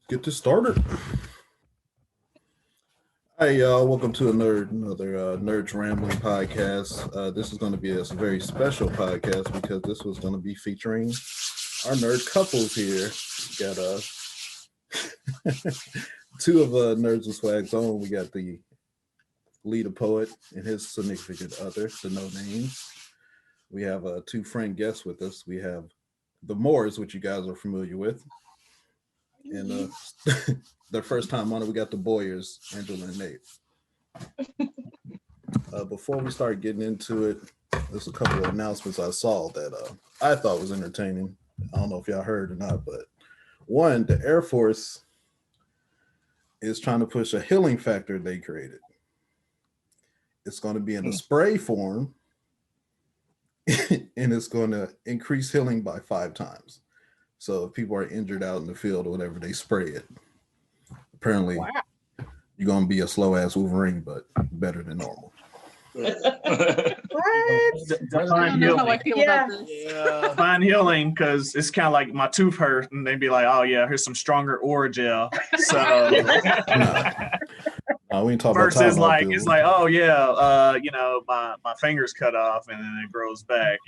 get this started. Hey y'all, welcome to another Nerdz Rambling podcast. This is going to be a very special podcast because this was going to be featuring our nerd couples here. We got two of Nerds with Swag Zone. We got the leader poet and his significant other, the No Names. We have two friend guests with us. We have the Moors, which you guys are familiar with. And their first time on it, we got the Boyers, Angela and Nate. Before we start getting into it, there's a couple of announcements I saw that I thought was entertaining. I don't know if y'all heard or not, but one, the Air Force is trying to push a healing factor they created. It's going to be in a spray form, and it's going to increase healing by 5 times. So if people are injured out in the field or whatever, they spray it. Apparently, you're going to be a slow-ass Wolverine, but better than normal. Define healing. Define healing, because it's kind of like my tooth hurt, and they'd be like, "Oh yeah, here's some stronger Oragel." So we ain't talking versus about like it's like, "Oh yeah, my finger's cut off and then it grows back."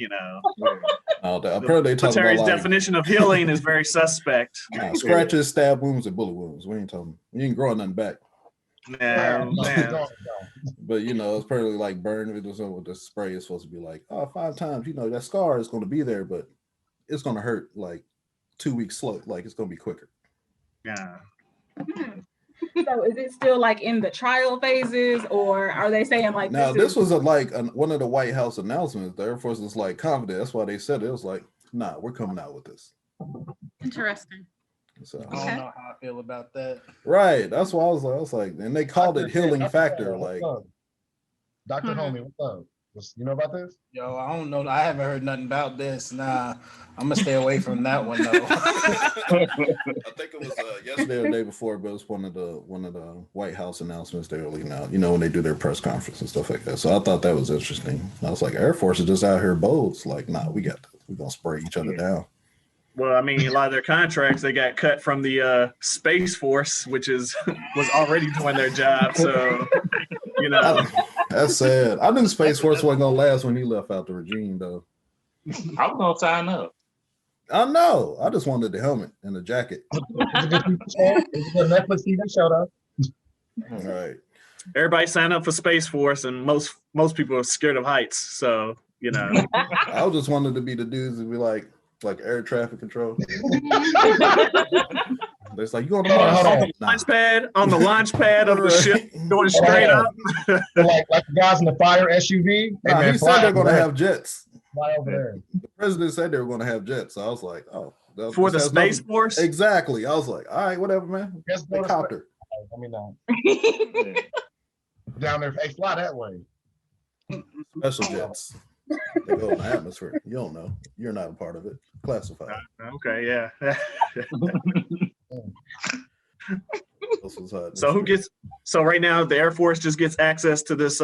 Apparently, Terry's definition of healing is very suspect. Scratches, stab wounds, and bullet wounds. We ain't talking. You ain't growing nothing back. No. But it's apparently like burn with the spray is supposed to be like 5 times. That scar is going to be there, but it's going to hurt like 2 weeks slow. Like it's going to be quicker. Yeah. So is it still like in the trial phases, or are they saying like? Now this was one of the White House announcements. The Air Force is like confident. That's why they said it. It was like, nah, we're coming out with this. Interesting. So, I don't know how I feel about that. Right. That's why I was like, and they called it healing factor. Like, Dr. Homie, what's up? You know about this? Yo, I don't know. I haven't heard nothing about this. Nah, I'm gonna stay away from that one though. I think it was yesterday or the day before, but it was one of the White House announcements they were leaving out. When they do their press conference and stuff like that. So I thought that was interesting. I was like, Air Force is just out here bold. It's like, nah, we got this. We're gonna spray each other down. Well, I mean, a lot of their contracts, they got cut from the Space Force, which was already doing their job. So, That's sad. I knew Space Force wasn't going to last when he left out the regime, though. I was going to sign up. I know. I just wanted the helmet and the jacket. It's a Netflix TV show, though. All right. Everybody signed up for Space Force, and most people are scared of heights. So, I just wanted to be the dudes and be like air traffic control. It's like, you on the launch pad of the ship going straight up. like the guys in the fire SUV. He said they're going to have jets. Fly over there. The president said they were going to have jets. So I was like, oh. For the Space Force? Exactly. I was like, all right, whatever, man. Helicopter. Let me know. Down there, hey, fly that way. Special jets. They go in the atmosphere. You don't know. You're not a part of it. Classified. Okay, yeah. So right now the Air Force just gets access to this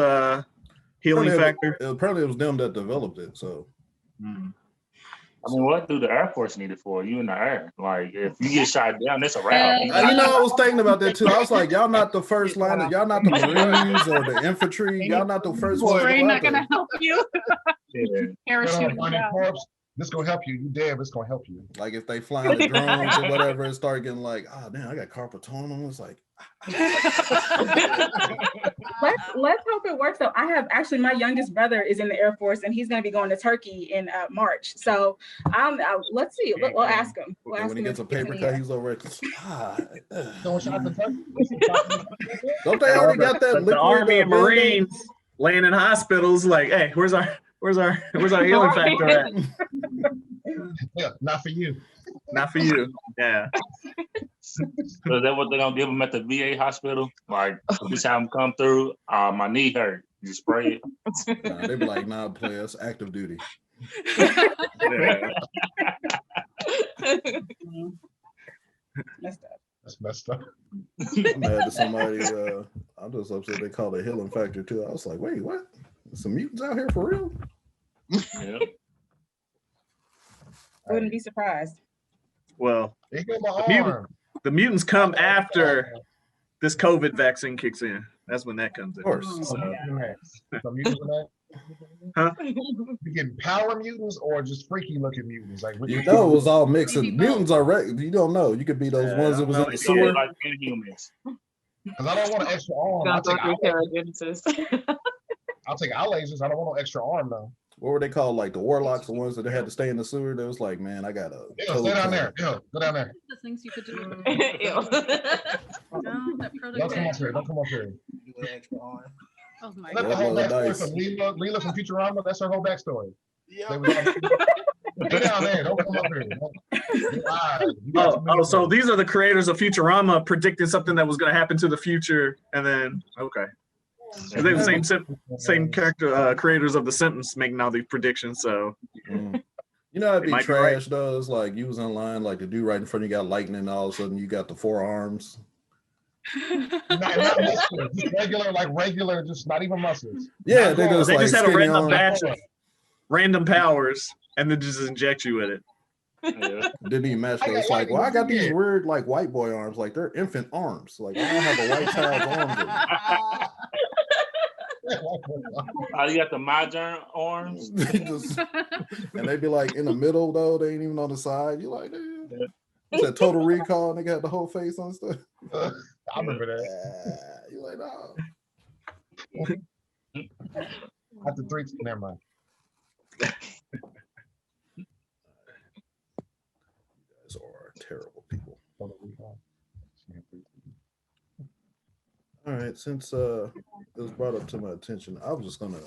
healing factor? Apparently it was them that developed it. So I mean, what do the Air Force need it for? You in the air. Like, if you get shot down, it's a wrap. I was thinking about that too. I was like, y'all not the first line. Y'all not the Marines or the infantry. Y'all not the first one. We're not going to help you. Parachute. This gonna help you. You dead, but it's gonna help you. Like if they fly the drones or whatever and start getting like, oh damn, I got carpal tunnel. It's like let's hope it works though. I have actually my youngest brother is in the Air Force and he's gonna be going to Turkey in March. So let's see. We'll ask him. When he gets a paper cut, he's over it. Don't they already got that? The Army and Marines laying in hospitals like, hey, where's our healing factor at? Yeah, not for you. Not for you. Yeah. So is that what they're gonna give them at the VA hospital? Like, this time come through, my knee hurt. You spray it. They be like, nah, players, active duty. That's messed up. I'm mad at somebody. I'm just upset they called it healing factor too. I was like, wait, what? Some mutants out here for real? Yeah. I wouldn't be surprised. Well, There go my arm. The mutants come after this COVID vaccine kicks in. That's when that comes in. Of course. So mutants in that? Huh? You getting power mutants or just freaky looking mutants? Like You know, it was all mixed. Mutants are you don't know. You could be those ones that was in the sewer. Like Inhumans. Because I don't want an extra arm. I'll take eye lasers. I don't want no extra arm though. What were they called? Like the warlocks, the ones that had to stay in the sewer. They was like, man, I got a. Stay down there. Go down there. The things you could do. Don't come up here. Oh my That's god. the whole Nice. backstory from Leela from Futurama. That's her whole backstory. Stay down there. Don't come up here. So these are the creators of Futurama predicting something that was going to happen to the future, and then they're the same character creators of The Simpsons making all these predictions. So you know, it'd be trash though. It's like you was in line, like the dude right in front of you got lightning, and all of a sudden you got the 4 arms. not muscles, just regular, just not even muscles. Yeah, they just had a random arms. batch of random powers, and then just inject you with it. Yeah. Didn't even match. It's like, well, I got these weird like white boy arms, like they're infant arms. Like I don't have a white child's arms. You got the modern arms. And they be like in the middle though, they ain't even on the side. You like, it's a Total Recall, and they got the whole face on stuff. I remember that. You like, no. After 3, never mind. You guys are terrible people. All right, since it was brought up to my attention, I was just gonna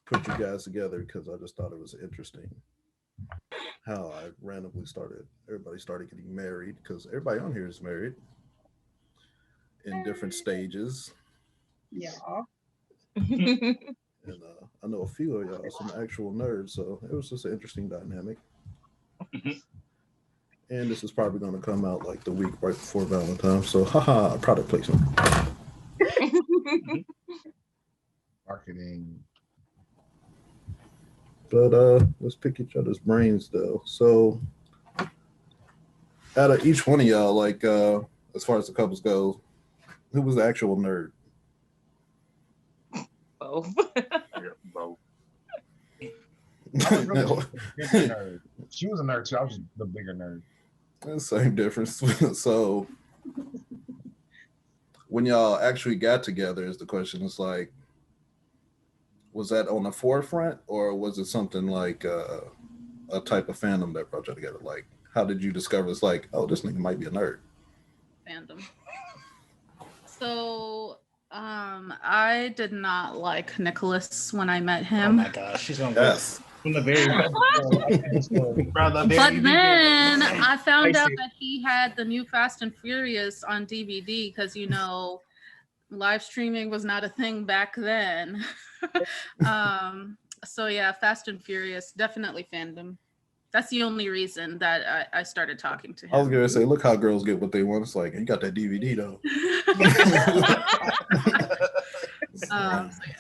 put you guys together because I just thought it was interesting how I randomly everybody started getting married, because everybody on here is married in different stages. Yeah. And I know a few of y'all, some actual nerds, so it was just an interesting dynamic. And this is probably going to come out like the week right before Valentine's, so haha, product placement. Marketing. But let's pick each other's brains though. So out of each one of y'all, like as far as the couples go, who was the actual nerd? Both. Both. She was a nerd too. I was the bigger nerd. Same difference. So when y'all actually got together, is the question. It's like, was that on the forefront, or was it something like a type of fandom that brought you together? Like, how did you discover it's like, oh, this nigga might be a nerd? Fandom. So I did not like Nicholas when I met him. Oh my gosh, she's gonna go from the very But then I found out that he had the new Fast and Furious on DVD because, you know, live streaming was not a thing back then. So yeah, Fast and Furious, definitely fandom. That's the only reason that I started talking to him. I was gonna say, look how girls get what they want. It's like, you got that DVD though.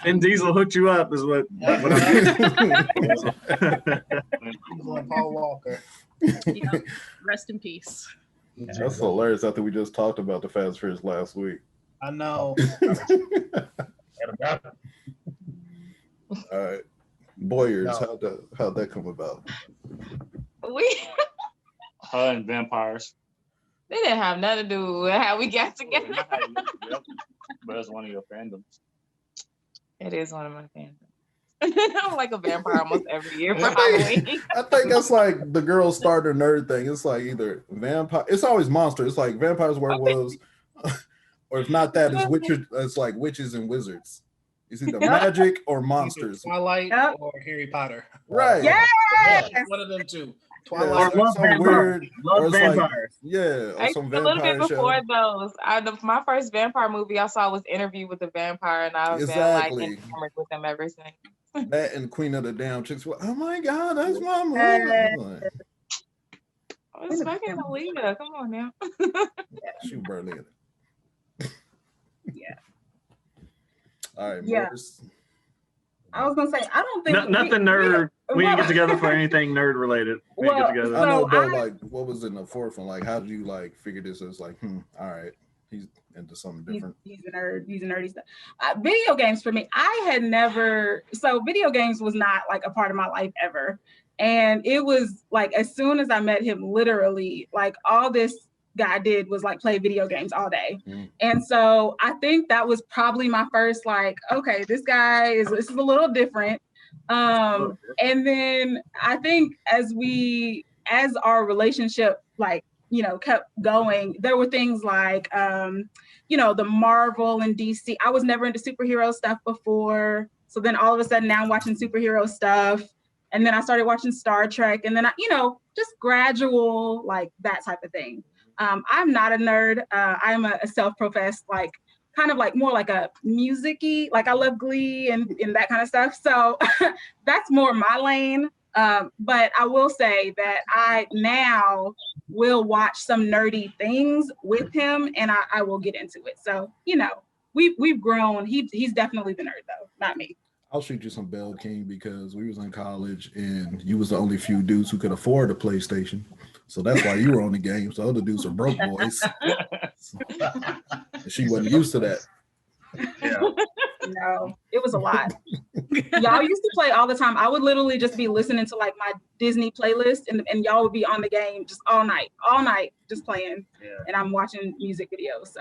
And Diesel hooked you up, is what Paul Walker. Yeah, rest in peace. That's hilarious. After we just talked about the Fast Furious last week. I know. All right, Boyers, how'd that come about? Her and vampires. They didn't have nothing to do with how we got together. Yep. But it's one of your fandoms. It is one of my fandoms. I'm like a vampire almost every year for Halloween. I think that's like the girl starter nerd thing. It's like either vampire. It's always monster. It's like vampires, werewolves, or if not that, it's witches. It's like witches and wizards. It's either magic or monsters. Twilight or Harry Potter. Right. Yes. One of them two. Twilight. Or Some weird. Love or it's vampires. Like, yeah. Or some a little bit vampire before show. those. My first vampire movie I saw was Interview with the Vampire, and I've been like enamored with them ever since. That and Queen of the Damn Chicks. Oh my God, that's my mom. It's fucking Aaliyah. Come on now. She barely in it. Yeah. All right, Yeah. Morris. I was gonna say, I don't think Nothing nerd. We didn't get together for anything nerd related. We didn't get together. I know, So but like, what was in the forefront? Like, how did you like figure this as like, all right, he's into something different. He's a nerd. He's a nerdy stuff. Video games for me, I had never. So video games was not like a part of my life ever, and it was like as soon as I met him, literally, like all this guy did was like play video games all day. And so I think that was probably my first like, okay, this is a little different. And then I think as our relationship like, you know, kept going, there were things like you know, the Marvel and DC. I was never into superhero stuff before. So then all of a sudden now I'm watching superhero stuff. And then I started watching Star Trek, and then I, you know, just gradual like that type of thing. I'm not a nerd. I'm a self-professed, like, kind of like more like a music-y, like I love Glee and that kind of stuff. So that's more my lane. But I will say that I now will watch some nerdy things with him, and I will get into it. So, you know, we've grown. He's definitely the nerd though, not me. I'll shoot you some Bell King because we was in college and you was the only few dudes who could afford a PlayStation. So that's why you were on the game. So other dudes are broke boys. She wasn't used to that. Yeah. No, it was a lot. Y'all used to play all the time. I would literally just be listening to like my Disney playlist, and y'all would be on the game just all night, just playing. Yeah. And I'm watching music videos. So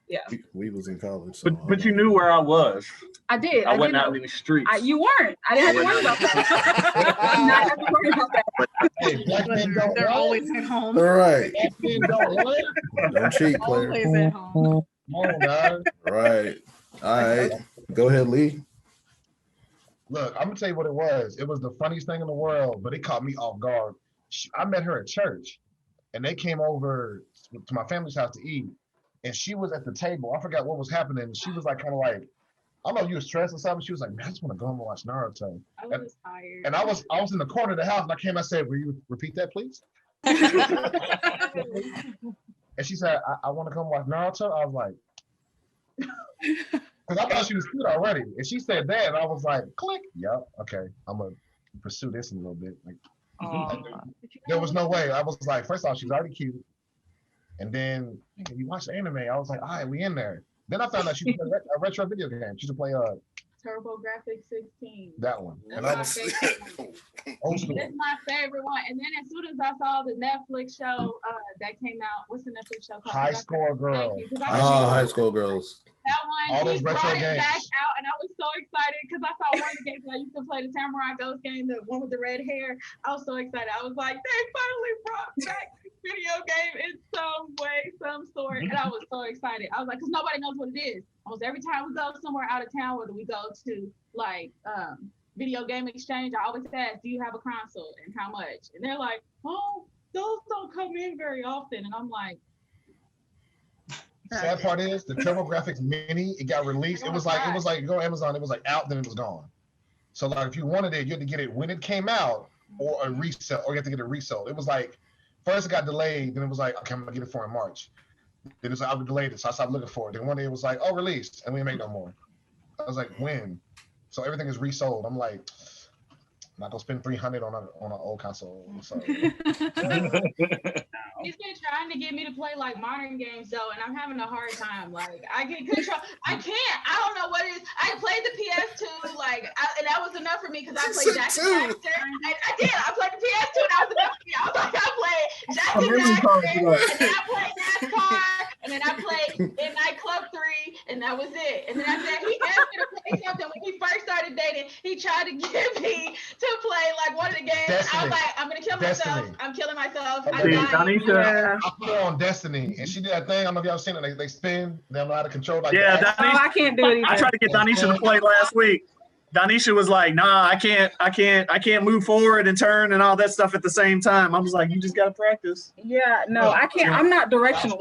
yeah. We was in college. So but you knew where I was. I did. I went out in the streets. You weren't. I didn't have to worry about that. I did not have to worry about that. Hey, black men don't They're lie. always at home. all right. Black men don't lie. Don't cheat, player. Always at home. Come on, guys. Right. All right. Go ahead, Lee. Look, I'm gonna tell you what it was. It was the funniest thing in the world, but it caught me off guard. I met her at church, and they came over to my family's house to eat, and she was at the table. I forgot what was happening. She was like, kind of like, I don't know if you was stressed or something. She was like, man, I just want to go home and watch Naruto. I was tired. And I was in the corner of the house, and I came. I said, will you repeat that, please? And she said, I want to come watch Naruto. I was like, because I thought she was cute already. And she said that, and I was like, click. Yep, okay. I'm going to pursue this in a little bit. Like, there was no way. I was like, first off, she's already cute. And then, you watch the anime. I was like, all right, we in there. Then I found out she played a retro video game. She used to play TurboGrafx 16. that one. That's And I my was favorite. old school. That's my favorite one. And then as soon as I saw the Netflix show that came out, what's the Netflix show called? High Score Girl. Thank you, 'cause I Oh, remember high school girls. that All one, those he retro brought it games. back out, and I was so excited because I saw one of the games I used to play, the Samurai Ghost game, the one with the red hair. I was so excited. I was like, they finally brought back this video game in some way, some sort. And I was so excited. I was like, because nobody knows what it is. Almost every time we go somewhere out of town, whether we go to like video game exchange, I always ask, do you have a console and how much? And they're like, oh, those don't come in very often. And I'm like, Sad part is the TurboGrafx Mini, it got released. It was like you go to Amazon, it was like out, then it was gone. So like if you wanted it, you had to get it when it came out or a resale, or you have to get it resold. It was like first it got delayed, then it was like, okay, I'm gonna get it for in March. Then it's like, I delayed it, so I stopped looking for it. Then one day it was like, oh, released, and we didn't make no more. I was like, when? So everything is resold. I'm like, I'm not gonna spend $300 on an old console. So. He's been trying to get me to play like modern games though, and I'm having a hard time. Like I get control, I can't. I don't know what it is. I played the PS2, and that was enough for me because I played Jack and Daxter. I did. I played the PS2, and that was enough for me. I was like, I played Jack and Daxter, and then I played NASCAR, and then I played Midnight Club 3, and that was it. And then I said he asked me to play something when we first started dating. He tried to get me to play like one of the games. Destiny. I was like, I'm gonna kill myself. Destiny. I'm killing myself. Okay. Danica. I put her on Destiny, and she did that thing. I don't know if y'all seen it. They spin. They don't know how to control. Like Yeah, that. Oh, I can't do it either. I tried to get Danisha to play last week. Danisha was like, nah, I can't move forward and turn and all that stuff at the same time. I was like, you just gotta practice. Yeah, no, I can't. I'm not directional.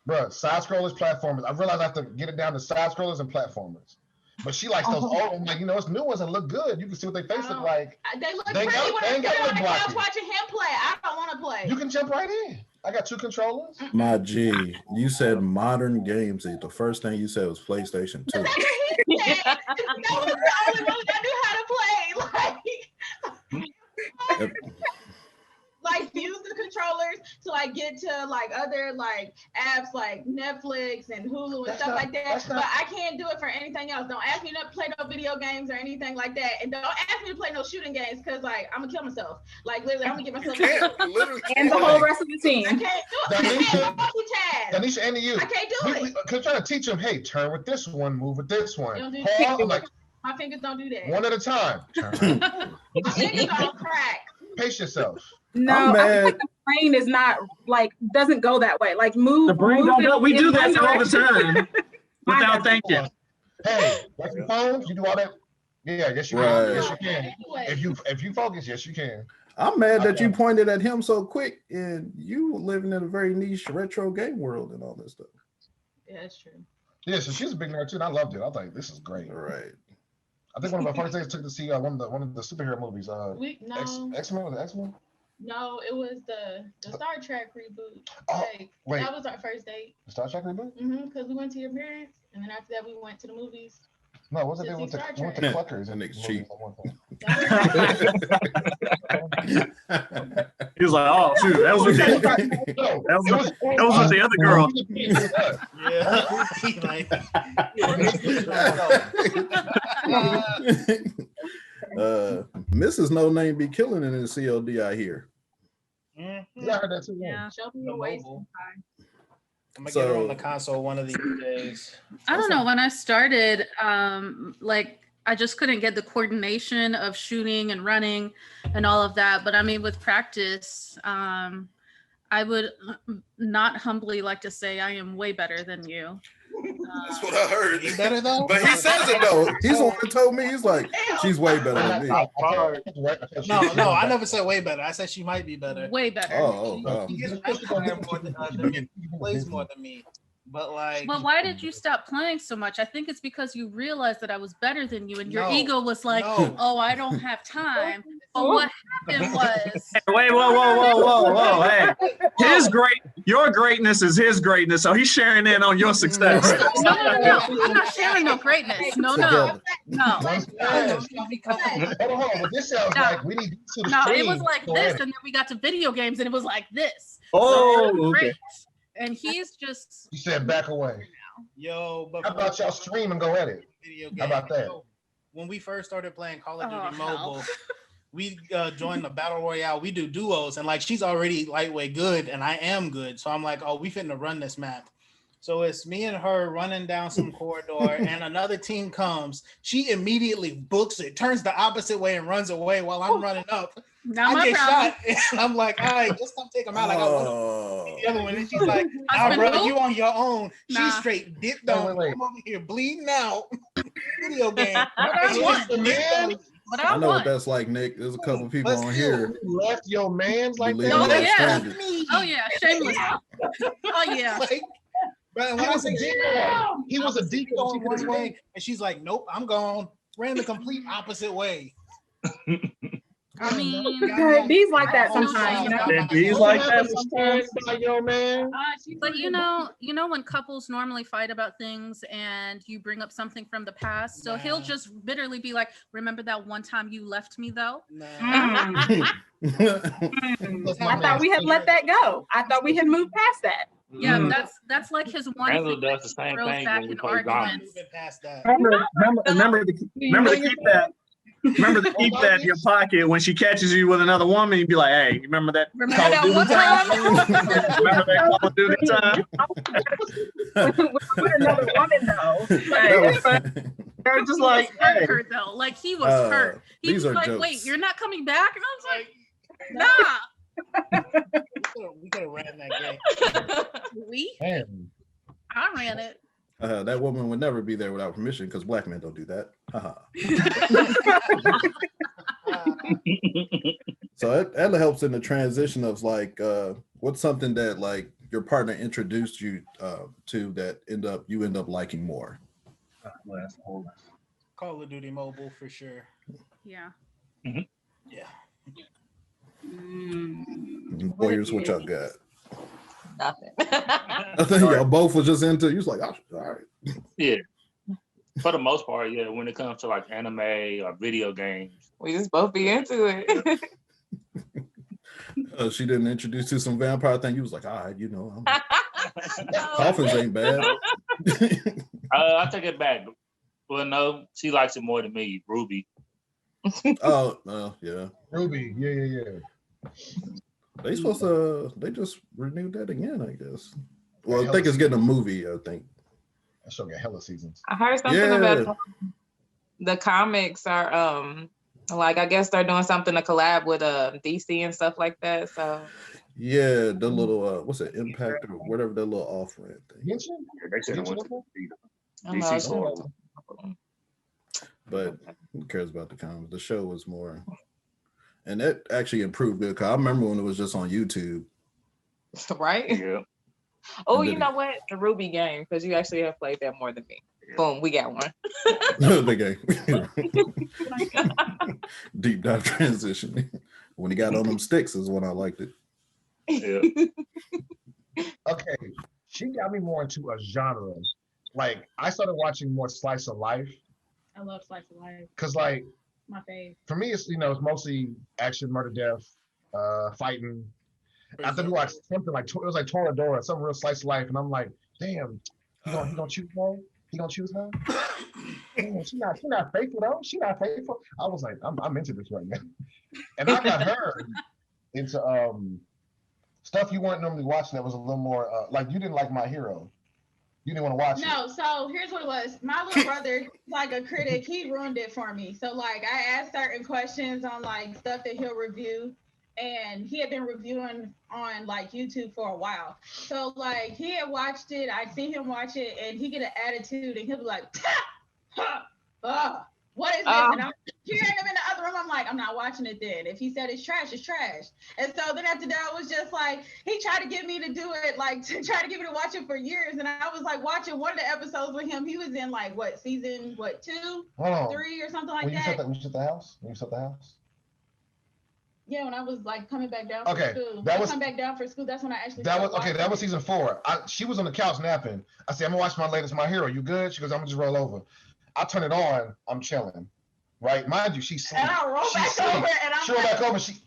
Bro, side scrollers, platformers. I realized I have to get it down to side scrollers and platformers. But she likes those old. I'm like, it's new ones that look good. You can see what their face look like. They look They pretty got- when they I'm ain't got sitting on the lip couch blocking. watching him play. I don't want to play. You can jump right in. I got 2 controllers. My G, you said modern games. The first thing you said was PlayStation 2. was the only one that knew how to play. Like use the controllers to like get to like other like apps like Netflix and Hulu and stuff like that. But I can't do it for anything else. Don't ask me to play no video games or anything like that. And don't ask me to play no shooting games because like I'm gonna kill myself. Like literally, I'm gonna get myself and the whole rest of the team. I can't do it. Danisha, and you. I can't do it. Cause trying to teach them, hey, turn with this one, move with this one. Don't do I'm like, my fingers don't do that. one at a time. My fingers don't crack. Pace yourself. No, I think the brain is not like doesn't go that way. Like move. The brain don't go. We do that all the time without thinking. Hey, like your phones, you do all that. Yeah, yes you can. Yes you can. If you focus, yes you can. I'm mad that you pointed at him so quick, and you living in a very niche retro game world and all this stuff. Yeah, that's true. Yeah, so she's a big nerd too, and I loved it. I was like, this is great. Right. I think one of my first days took to see one of the superhero movies. X-Men was it X-Men? No, it was the Star Trek reboot. Oh, wait. That was our first date. The Star Trek reboot? Because we went to your parents, and then after that we went to the movies. No, wasn't they went to Cluckers? And it's cheap. He was like, "Oh shoot, that was with the, that was with the other girl." Mrs. No Name be killing it in the COD, I hear. Yeah, I heard that too. Yeah. I'm gonna get her on the console one of these days. I don't know. When I started, like I just couldn't get the coordination of shooting and running and all of that. But I mean, with practice, I would not humbly like to say I am way better than you. That's what I heard. You better though? But he says it though. He's the one who told me. He's like, she's way better than me. No, I never said way better. I said she might be better. Way better. She gets more than plays more than me. But like, well, why did you stop playing so much? I think it's because you realized that I was better than you, and your ego was like, "Oh, I don't have time." But what happened was, hey, wait, whoa! Hey, your greatness is his greatness, so he's sharing in on your success. No, I'm not sharing no greatness. No. This sounds like we need to the No, stream. it was like this, and then we got to video games, and it was like this. Oh, so okay. And he's just. You said back away. Yo, but how about y'all stream and go at it? Video game. How about that? When we first started playing Call of Duty Mobile, we joined the Battle Royale. We do duos, and like she's already lightweight good, and I am good. So I'm like, oh, we finna run this map. So it's me and her running down some corridor, and another team comes. She immediately books it, turns the opposite way, and runs away while I'm running up. I get shot, and I'm like, all right, just come take them out. I got one. The other one, and she's like, nah, brother, you on your own. She straight dipped on. I'm over here bleeding out. Video game. I know what that's like, Nick. There's a couple people on here. You left your man's like that. Oh yeah, shameless. Oh yeah. But when I say he was a deep going one way, and she's like, nope, I'm gone. Ran the complete opposite way. I mean, B's like that sometimes, you know. B's like that sometimes. But you know when couples normally fight about things and you bring up something from the past, so he'll just bitterly be like, "Remember that one time you left me, though?" I thought we had let that go. I thought we had moved past that. Yeah, that's like his one Randall thing does the same throws thing back when we in play arguments. Remember to keep that. Remember to keep that in your pocket when she catches you with another woman. You'd be like, "Hey, remember that Call of Duty time? Remember that Call of Duty time?" With another woman though. They're just like, "Hey." Hurt though, like he was hurt. He was like, jokes. "Wait, you're not coming back?" And I was like, "Nah." We could have ran that game. I ran it. That woman would never be there without permission because black men don't do that. So that helps in the transition of like, what's something that like your partner introduced you to that you end up liking more? Call of Duty Mobile for sure. Yeah. Mm-hmm. Yeah. Warriors, what y'all got? Nothing. I think y'all both was just into. You was like, oh, all right. Yeah. For the most part, yeah. When it comes to like anime or video games, we just both be into it. She didn't introduce you to some vampire thing. You was like, all right, you know, coffins ain't bad. I take it back. Well, no, she likes it more than me. Ruby. Oh, yeah. Ruby, yeah. They supposed to. They just renewed that again, I guess. Well, I think it's getting a movie. I think that show got hella seasons. I heard something about the comics are like I guess they're doing something to collab with DC and stuff like that. So yeah, the little what's it, Impact or whatever that little off-ramp thing. Yeah, they said it went to DC store. But who cares about the comics? The show was more, and that actually improved good. Cause I remember when it was just on YouTube. Right? Yeah. Oh, you know what? The Ruby game, because you actually have played that more than me. Yeah. Boom, we got one. The game. Deep dive transition. When he got on them sticks is when I liked it. Yeah. Okay, she got me more into a genre. Like I started watching more slice of life. I love slice of life. Cause like my fave. For me, it's it's mostly action, murder, death, fighting. I think we watched something like it was like Toradora, some real slice of life, and I'm like, damn, he gonna choose her? He gonna choose her? Damn, she not faithful though. She not faithful. I was like, I'm into this right now, and I got her into stuff you weren't normally watching that was a little more like you didn't like My Hero. You didn't want to watch it. No, so here's what it was. My little brother, like a critic, he ruined it for me. So like I asked certain questions on like stuff that he'll review, and he had been reviewing on like YouTube for a while. So like he had watched it, I'd seen him watch it, and he get an attitude, and he'll be like, what is this? And I'm hearing him in the other room. I'm like, I'm not watching it then. If he said it's trash, it's trash. And so then after that, it was just like, he tried to get me to do it, like to try to get me to watch it for years. And I was like watching one of the episodes with him. He was in like, season 2, 3 or something like that. When you shut the house? When you shut the house? Yeah, when I was like coming back down for school. Come back down for school, that's when I actually that was season 4. She was on the couch napping. I said, I'm gonna watch my latest My Hero. You good? She goes, I'm gonna just roll over. I turn it on, I'm chilling. Right? Mind you, she's sleeping. And I roll back over and I'm back over, she's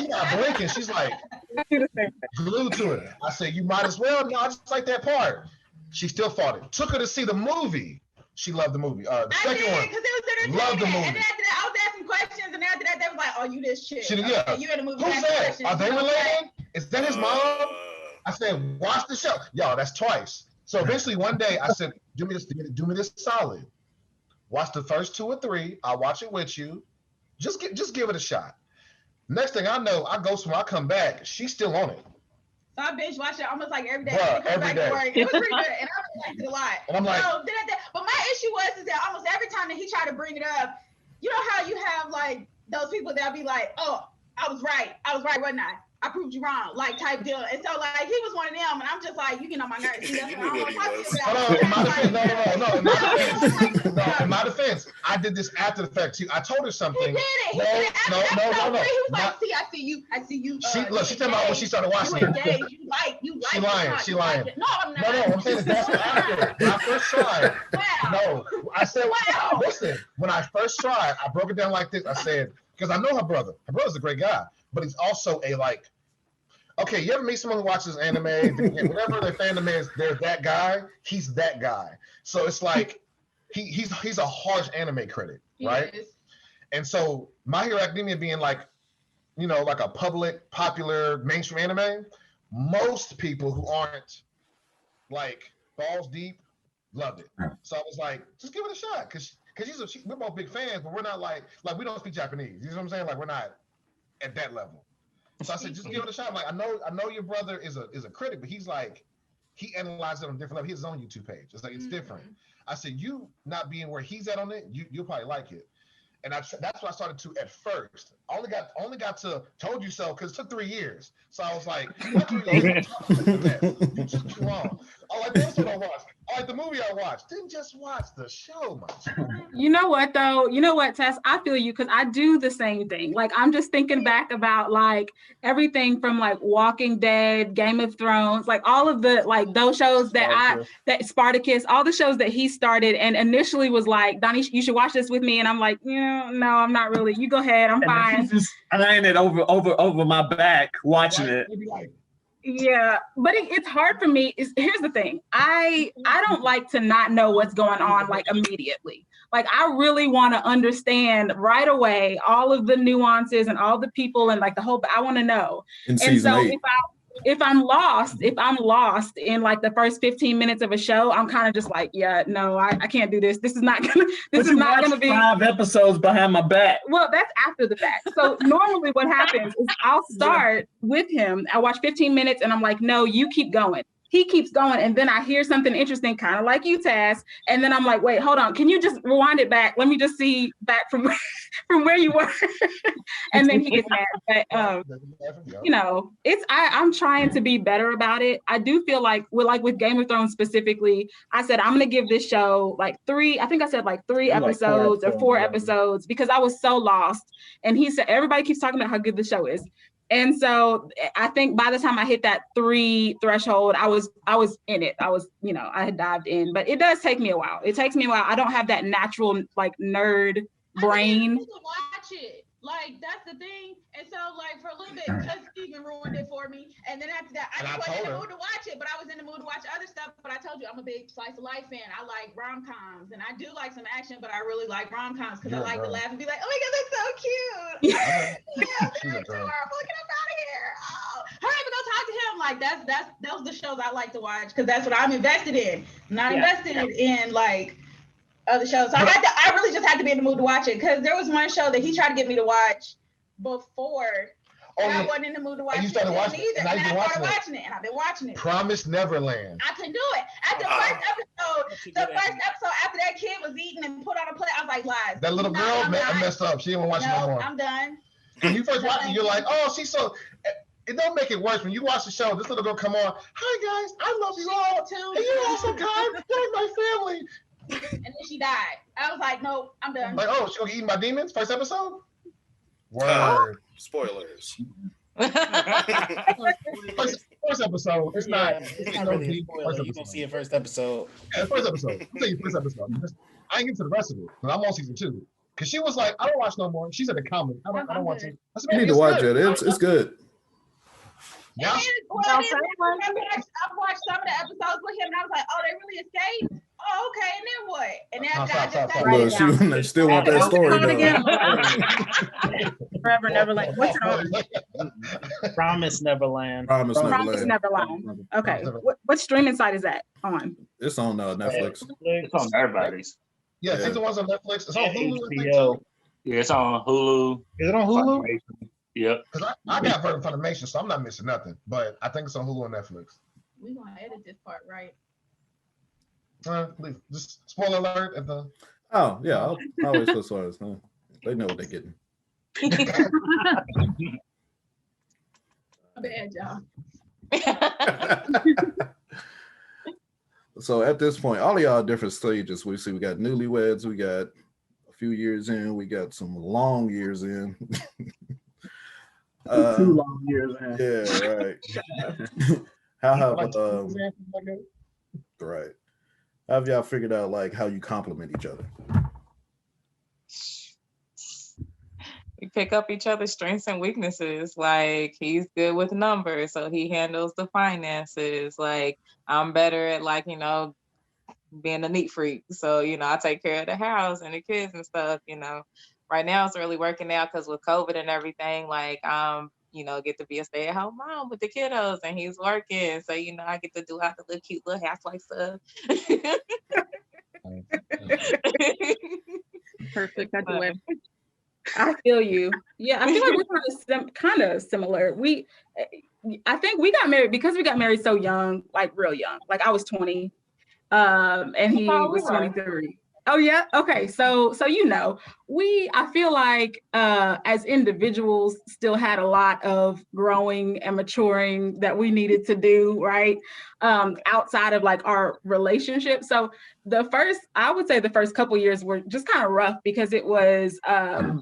not blinking. She's like glued to it. I said, you might as well. No, I just like that part. She still fought it. Took her to see the movie. She loved the movie. The second one. Because it was loved the movie. And then after that, I was asking questions, and after that, they was like, "Oh, you this shit." Yeah. You in the movie? Who's that? Are they related? Is that his mom? I said, watch the show. Yo, that's twice. So eventually, one day, I said, do me this solid. Watch the first 2 or 3. I'll watch it with you. Just give it a shot. Next thing I know, I go somewhere, I come back. She's still on it. So I binge watched it almost like every day. Every day. To work. It was pretty good, and I liked it a lot. And I'm like, but my issue was that almost every time that he tried to bring it up, you know how you have like those people that'll be like, "Oh, I was right, wasn't I? I proved you wrong," like type deal. And so like he was one of them, and I'm just like, you get on my nerves. See, that's what I don't want to talk to you about. No. In my defense, I did this after the fact too. I told her something. He did it. He did it after episode 3. He was like, "See, I see you. She talking about when she started watching it. You like. She lying. No, I'm not. No. I'm saying that's after. When I first tried. Wow. No, I said, wow. Listen. When I first tried, I broke it down like this. I said, because I know her brother. Her brother's a great guy, but he's also a like. Okay, you ever meet someone who watches anime? Whatever their fandom is, they're that guy. He's that guy. So it's like he's a harsh anime critic, right? And so My Hero Academia being like, like a popular mainstream anime, most people who aren't like balls deep loved it. So I was like, just give it a shot, because we're both big fans, but we're not like we don't speak Japanese. You know what I'm saying? Like we're not at that level. So I said, just give it a shot. Like I know your brother is a critic, but he's like, he analyzes it on a different level. He has his own YouTube page. It's like it's different. I said, you not being where he's at on it, you'll probably like it. And that's what I started to at first. Only got to told you so because it took 3 years. So I was like, what 3 years? You took too long. I like the episode I watched. I like the movie I watched. Didn't just watch the show, much. You know what though? You know what, Tess? I feel you because I do the same thing. Like I'm just thinking back about like everything from like Walking Dead, Game of Thrones, like all of the like those shows that Spartacus, all the shows that he started and initially was like, Donnie, you should watch this with me. And I'm like, no, I'm not really. You go ahead, I'm fine. He's just eyeing it over my back, watching it. Yeah, but it's hard for me. Here's the thing. I don't like to not know what's going on like immediately. Like I really want to understand right away all of the nuances and all the people and like the whole. I want to know. In season 8. If I'm lost in like the first 15 minutes of a show, I'm kind of just like, yeah, no, I can't do this. This is not gonna be 5 episodes behind my back. Well, that's after the fact. So normally what happens is I'll start with him. I watch 15 minutes and I'm like, no, you keep going. He keeps going. And then I hear something interesting, kind of like you, Taz. And then I'm like, wait, hold on. Can you just rewind it back? Let me just see back from where you were. And then he gets mad. But, you know, I'm trying to be better about it. I do feel like with Game of Thrones specifically, I said, I'm going to give this show like 3 episodes or 4 episodes because I was so lost. And he said, everybody keeps talking about how good the show is. And so I think by the time I hit that 3 threshold, I was in it. I had dived in, but it does take me a while. It takes me a while. I don't have that natural like nerd brain. Watch it. Like that's the thing. And so like for a little bit, because Steven ruined it for me. And then after that, I wasn't in the mood to watch it, but I was in the mood to watch other stuff. But I told you I'm a big slice of life fan. I like rom-coms and I do like some action, but I really like rom-coms because I like to laugh and be like, oh my God, that's so cute. Yeah, very adorable. Get up out of here. Oh, hurry up and go talk to him. Like those are the shows I like to watch because that's what I'm invested in. I'm not invested in like other shows. So I really just had to be in the mood to watch it because there was one show that he tried to get me to watch before. And I wasn't in the mood to watch it. You started watching it, and I started watching it, and I've been watching it. Promised Neverland. I couldn't do it. After the first episode, after that kid was eaten and put on a plate, I was like, lies. That little girl messed up. She didn't want to watch it no more. I'm done. When you first watch it, you're like, oh, she's so. It don't make it worse when you watch the show. This little girl come on. Hi guys, I love you all. Too. And you're also kind. You're my family. And then she died. I was like, nope, I'm done. Like, oh, she gonna get eaten by demons? First episode? Word. Spoilers. first episode. It's not. It's not really a spoiler. You gonna see it first episode. Yeah, first episode. I'll tell you first episode. I ain't get to the rest of it, but I'm on season 2. Cause she was like, I don't watch no more. She said the comment. I don't watch it. You need to watch it. It's good. Yeah. I've watched some of the episodes with him, and I was like, oh, they really escaped. Oh, okay, and then what? And then Look, she still want that story though. Forever Neverland. What's it on? Promise Neverland. Promise Neverland. Okay. What streaming site is that on? It's on Netflix. It's on everybody's. Yeah, season 1's on Netflix. It's on Hulu. HBO. Yeah, it's on Hulu. Is it on Hulu? Yep. Because I got Funimation, so I'm not missing nothing. But I think it's on Hulu and Netflix. We're gonna edit this part, right? Just spoiler alert at the. Oh yeah, I'll always put spoilers. They know what they're getting. Bad job. So at this point, all of y'all different stages. We got newlyweds, we got a few years in, we got some long years in. 2 long years in. Yeah, right. How have right? How have y'all figured out like how you complement each other? We pick up each other's strengths and weaknesses. Like he's good with numbers, so he handles the finances. Like I'm better at being a neat freak. So, I take care of the house and the kids and stuff, Right now it's really working out because with COVID and everything, get to be a stay-at-home mom with the kiddos and he's working. So, I get to do all the little cute little housewife stuff. Perfect. I feel you. Yeah, I feel like we're kind of similar. I think we got married because we got married so young, like real young. Like I was 20, and he was 23. Oh yeah. Okay. So I feel like as individuals still had a lot of growing and maturing that we needed to do, right? Outside of like our relationship. So I would say the first couple years were just kind of rough because it was I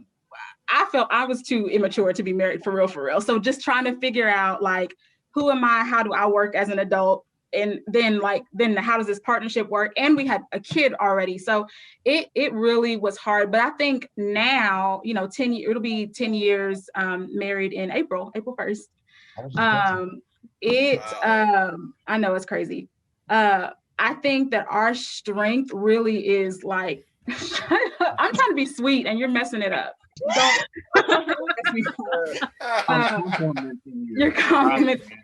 felt I was too immature to be married for real. So just trying to figure out like, who am I? How do I work as an adult? And then how does this partnership work? And we had a kid already. So it really was hard. But I think now, it'll be 10 years married in April 1st. I know it's crazy. I think that our strength really is like, I'm trying to be sweet and you're messing it up. You're complimenting.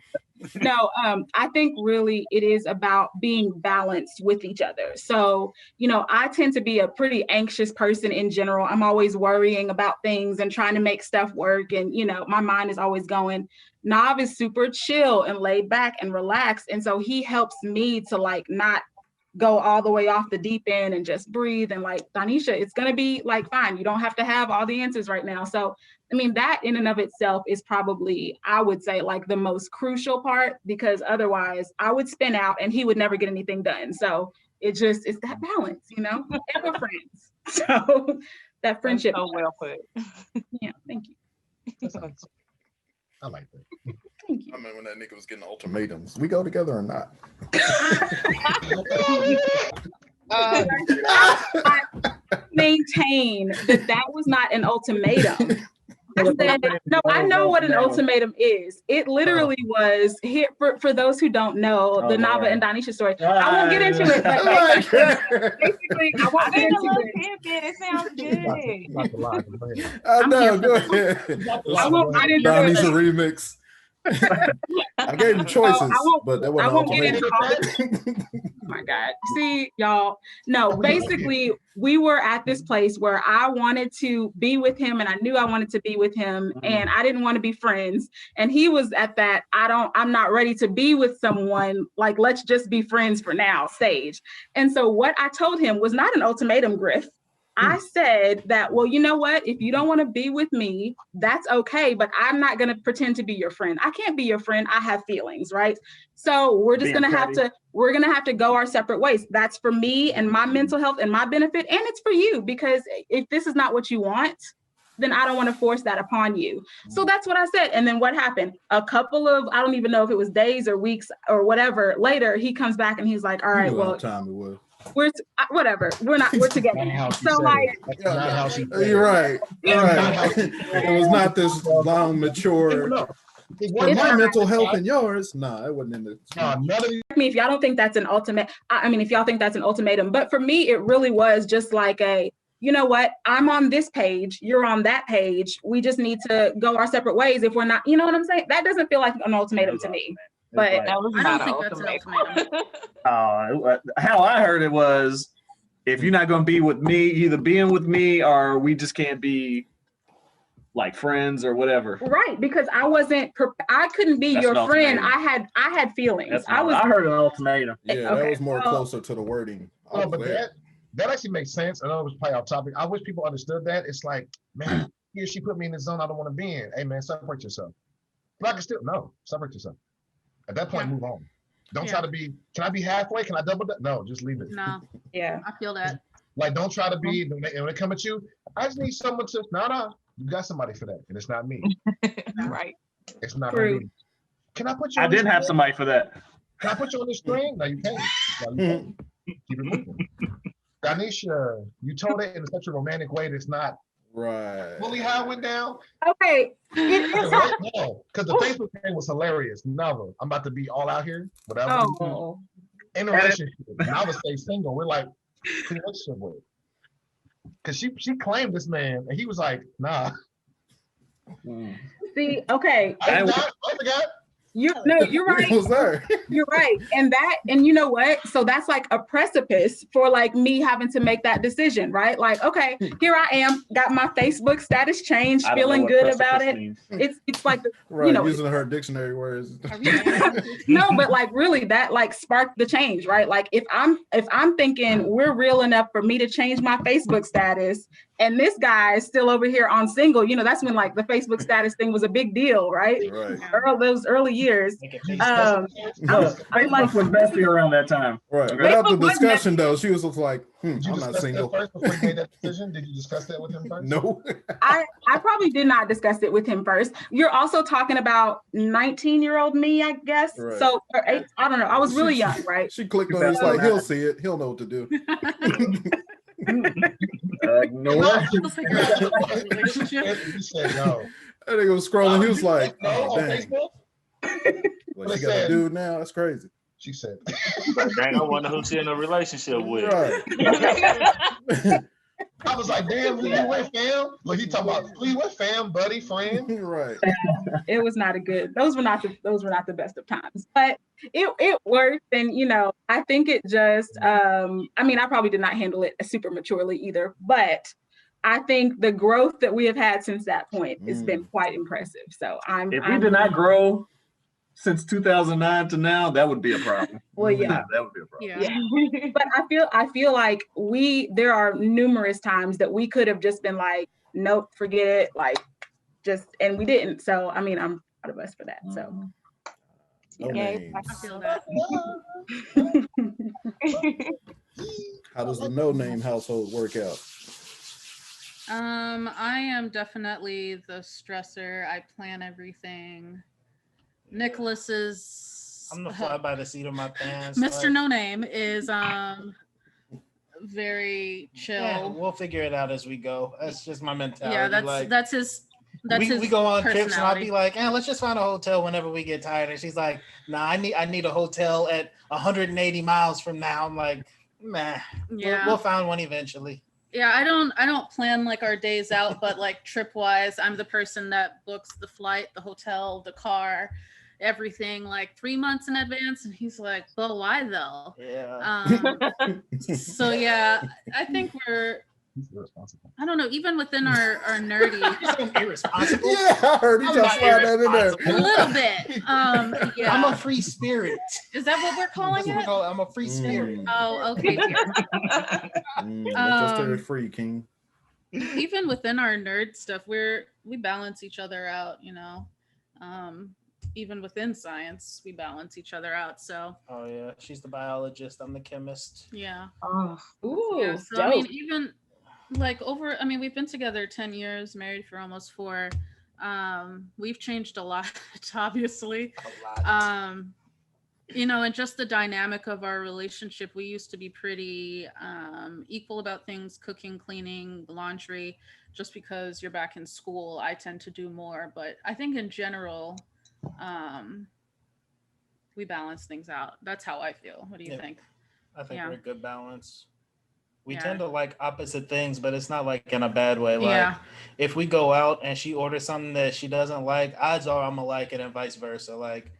No, I think really it is about being balanced with each other. So, I tend to be a pretty anxious person in general. I'm always worrying about things and trying to make stuff work. And, my mind is always going. Nav is super chill and laid back and relaxed. And so he helps me to like not go all the way off the deep end and just breathe. And like, Donisha, it's going to be like, fine. You don't have to have all the answers right now. So, I mean, that in and of itself is probably, I would say, like the most crucial part, because otherwise I would spin out and he would never get anything done. So it's that balance, and we're friends. So that friendship. That's so well put. Yeah, thank you. I like that. Thank you. I remember when that nigga was getting ultimatums. We go together or not? I maintain that was not an ultimatum. I said, no, I know what an ultimatum is. It literally was here for those who don't know the Nava and Donisha story. I won't get into it, but basically, I won't get into it. It sounds good. I know. Go ahead. I didn't Donisha remix. I gave him choices, but that wasn't I won't get into all this. Oh my God. See, y'all. No, basically, we were at this place where I wanted to be with him and I knew I wanted to be with him and I didn't want to be friends. And he was at that, I'm not ready to be with someone, like, let's just be friends for now stage. And so what I told him was not an ultimatum, Griff. I said that, well, you know what? If you don't want to be with me, that's okay, but I'm not going to pretend to be your friend. I can't be your friend. I have feelings, right? So we're just going to have to go our separate ways. That's for me and my mental health and my benefit. And it's for you, because if this is not what you want, then I don't want to force that upon you. So that's what I said. And then what happened? A couple of, I don't even know if it was days or weeks or whatever, later, he comes back and he's like, all right, well, time it was. We're together. So like, you're right. It was not this long, mature. My mental health and yours. No, it wasn't in the. None of you. I mean, if y'all don't think that's an ultimate, if y'all think that's an ultimatum, but for me, it really was just like you know what? I'm on this page. You're on that page. We just need to go our separate ways. If we're not, you know what I'm saying? That doesn't feel like an ultimatum to me. But I don't think that's an ultimatum. How I heard it was, if you're not going to be with me, either being with me or we just can't be like friends or whatever. Right, because I couldn't be your friend. I had feelings. I heard an ultimatum. Yeah, that was more closer to the wording. Oh, but that actually makes sense. I know it was probably off topic. I wish people understood that. It's like, man, she put me in the zone I don't want to be in. Hey, man, separate yourself. But I can still, no, separate yourself. At that point, move on. Don't try to be, can I be halfway? Can I double that? No, just leave it. No. Yeah. I feel that. Like, don't try to be, when they come at you, I just need someone to, no, you got somebody for that. And it's not me. Right. It's not me. Can I put you I did have somebody for that. Can I put you on the screen? No, you can't. No, you can't. Keep it moving. Danisha, you told it in such a romantic way that's not right. Fully how it went down. Okay. No, because the Facebook thing was hilarious. Never. I'm about to be all out here. Whatever. Oh. In a relationship. And I would stay single. We're like, relationship with. Because she claimed this man, and he was like, nah. See, okay. I forgot. You're right. was there. You're right. And you know what? So that's like a precipice for like me having to make that decision, right? Like, okay, here I am, got my Facebook status changed, feeling good about it. Means. It's like Right, using her dictionary words. No, but like really that like sparked the change, right? Like if I'm thinking we're real enough for me to change my Facebook status and this guy is still over here on single, that's when like the Facebook status thing was a big deal, right? Right. Those early years. Facebook was bestie around that time. Right. Okay. But after the discussion though, she was just like, I'm not single. First before you made that decision? Did you discuss that with him first? No. I probably did not discuss it with him first. You're also talking about 19-year-old me, I guess. Right. So I don't know. I was really young, right? She clicked on it. It's like, he'll see it. He'll know what to do. No. We'll figure out the relationship. He said no. That nigga was scrolling. He was like, No, oh, on dang. Facebook? Like, she got a dude now? That's crazy. She said. But dang, I wonder who she in a relationship with. Right. I was like, damn, who you with, fam? Like he talking about who you with, fam, buddy, friend. Right. It was not a good. Those were not the best of times, but it worked. And I think it just. I probably did not handle it super maturely either, but I think the growth that we have had since that point has been quite impressive. So If we did not grow since 2009 to now, that would be a problem. Well, yeah, that would be a problem. yeah. But I feel like there are numerous times that we could have just been like, nope, forget it, like and we didn't. So I'm proud of us for that. So No names. I feel that. How does the no name household work out? I am definitely the stressor. I plan everything. Nicholas is I'm the fly by the seat of my pants. Mr. No Name is very chill. Yeah, we'll figure it out as we go. That's just my mentality. Yeah, that's his we go on trips and I'll be personality. like, let's just find a hotel whenever we get tired. And she's like, nah, I need a hotel at 180 miles from now. I'm like, nah, Yeah. we'll find one eventually. Yeah, I don't plan like our days out, but like trip wise, I'm the person that books the flight, the hotel, the car, everything like 3 months in advance. And he's like, well, why though? Yeah. So yeah, I think I don't know, even within our nerdy. Irresponsible. Yeah, I heard he just slide that in there. A little bit. Yeah. I'm a free spirit. Is that what we're calling it? I'm a free spirit. Oh, okay. Just stay free, King. Even within our nerd stuff, we balance each other out, even within science, we balance each other out. So Oh yeah, she's the biologist. I'm the chemist. yeah. Ooh, Yeah, so I mean, even like we've been together 10 years, married for almost 4. We've changed a lot, obviously. A lot. And just the dynamic of our relationship, we used to be pretty equal about things, cooking, cleaning, laundry. Just because you're back in school, I tend to do more. But I think in general, we balance things out. That's how I feel. What do you think? I think Yeah. we're a good balance. We Yeah. tend to like opposite things, but it's not like in a bad way. Like Yeah. if we go out and she orders something that she doesn't like, odds are I'm gonna like it and vice versa. Like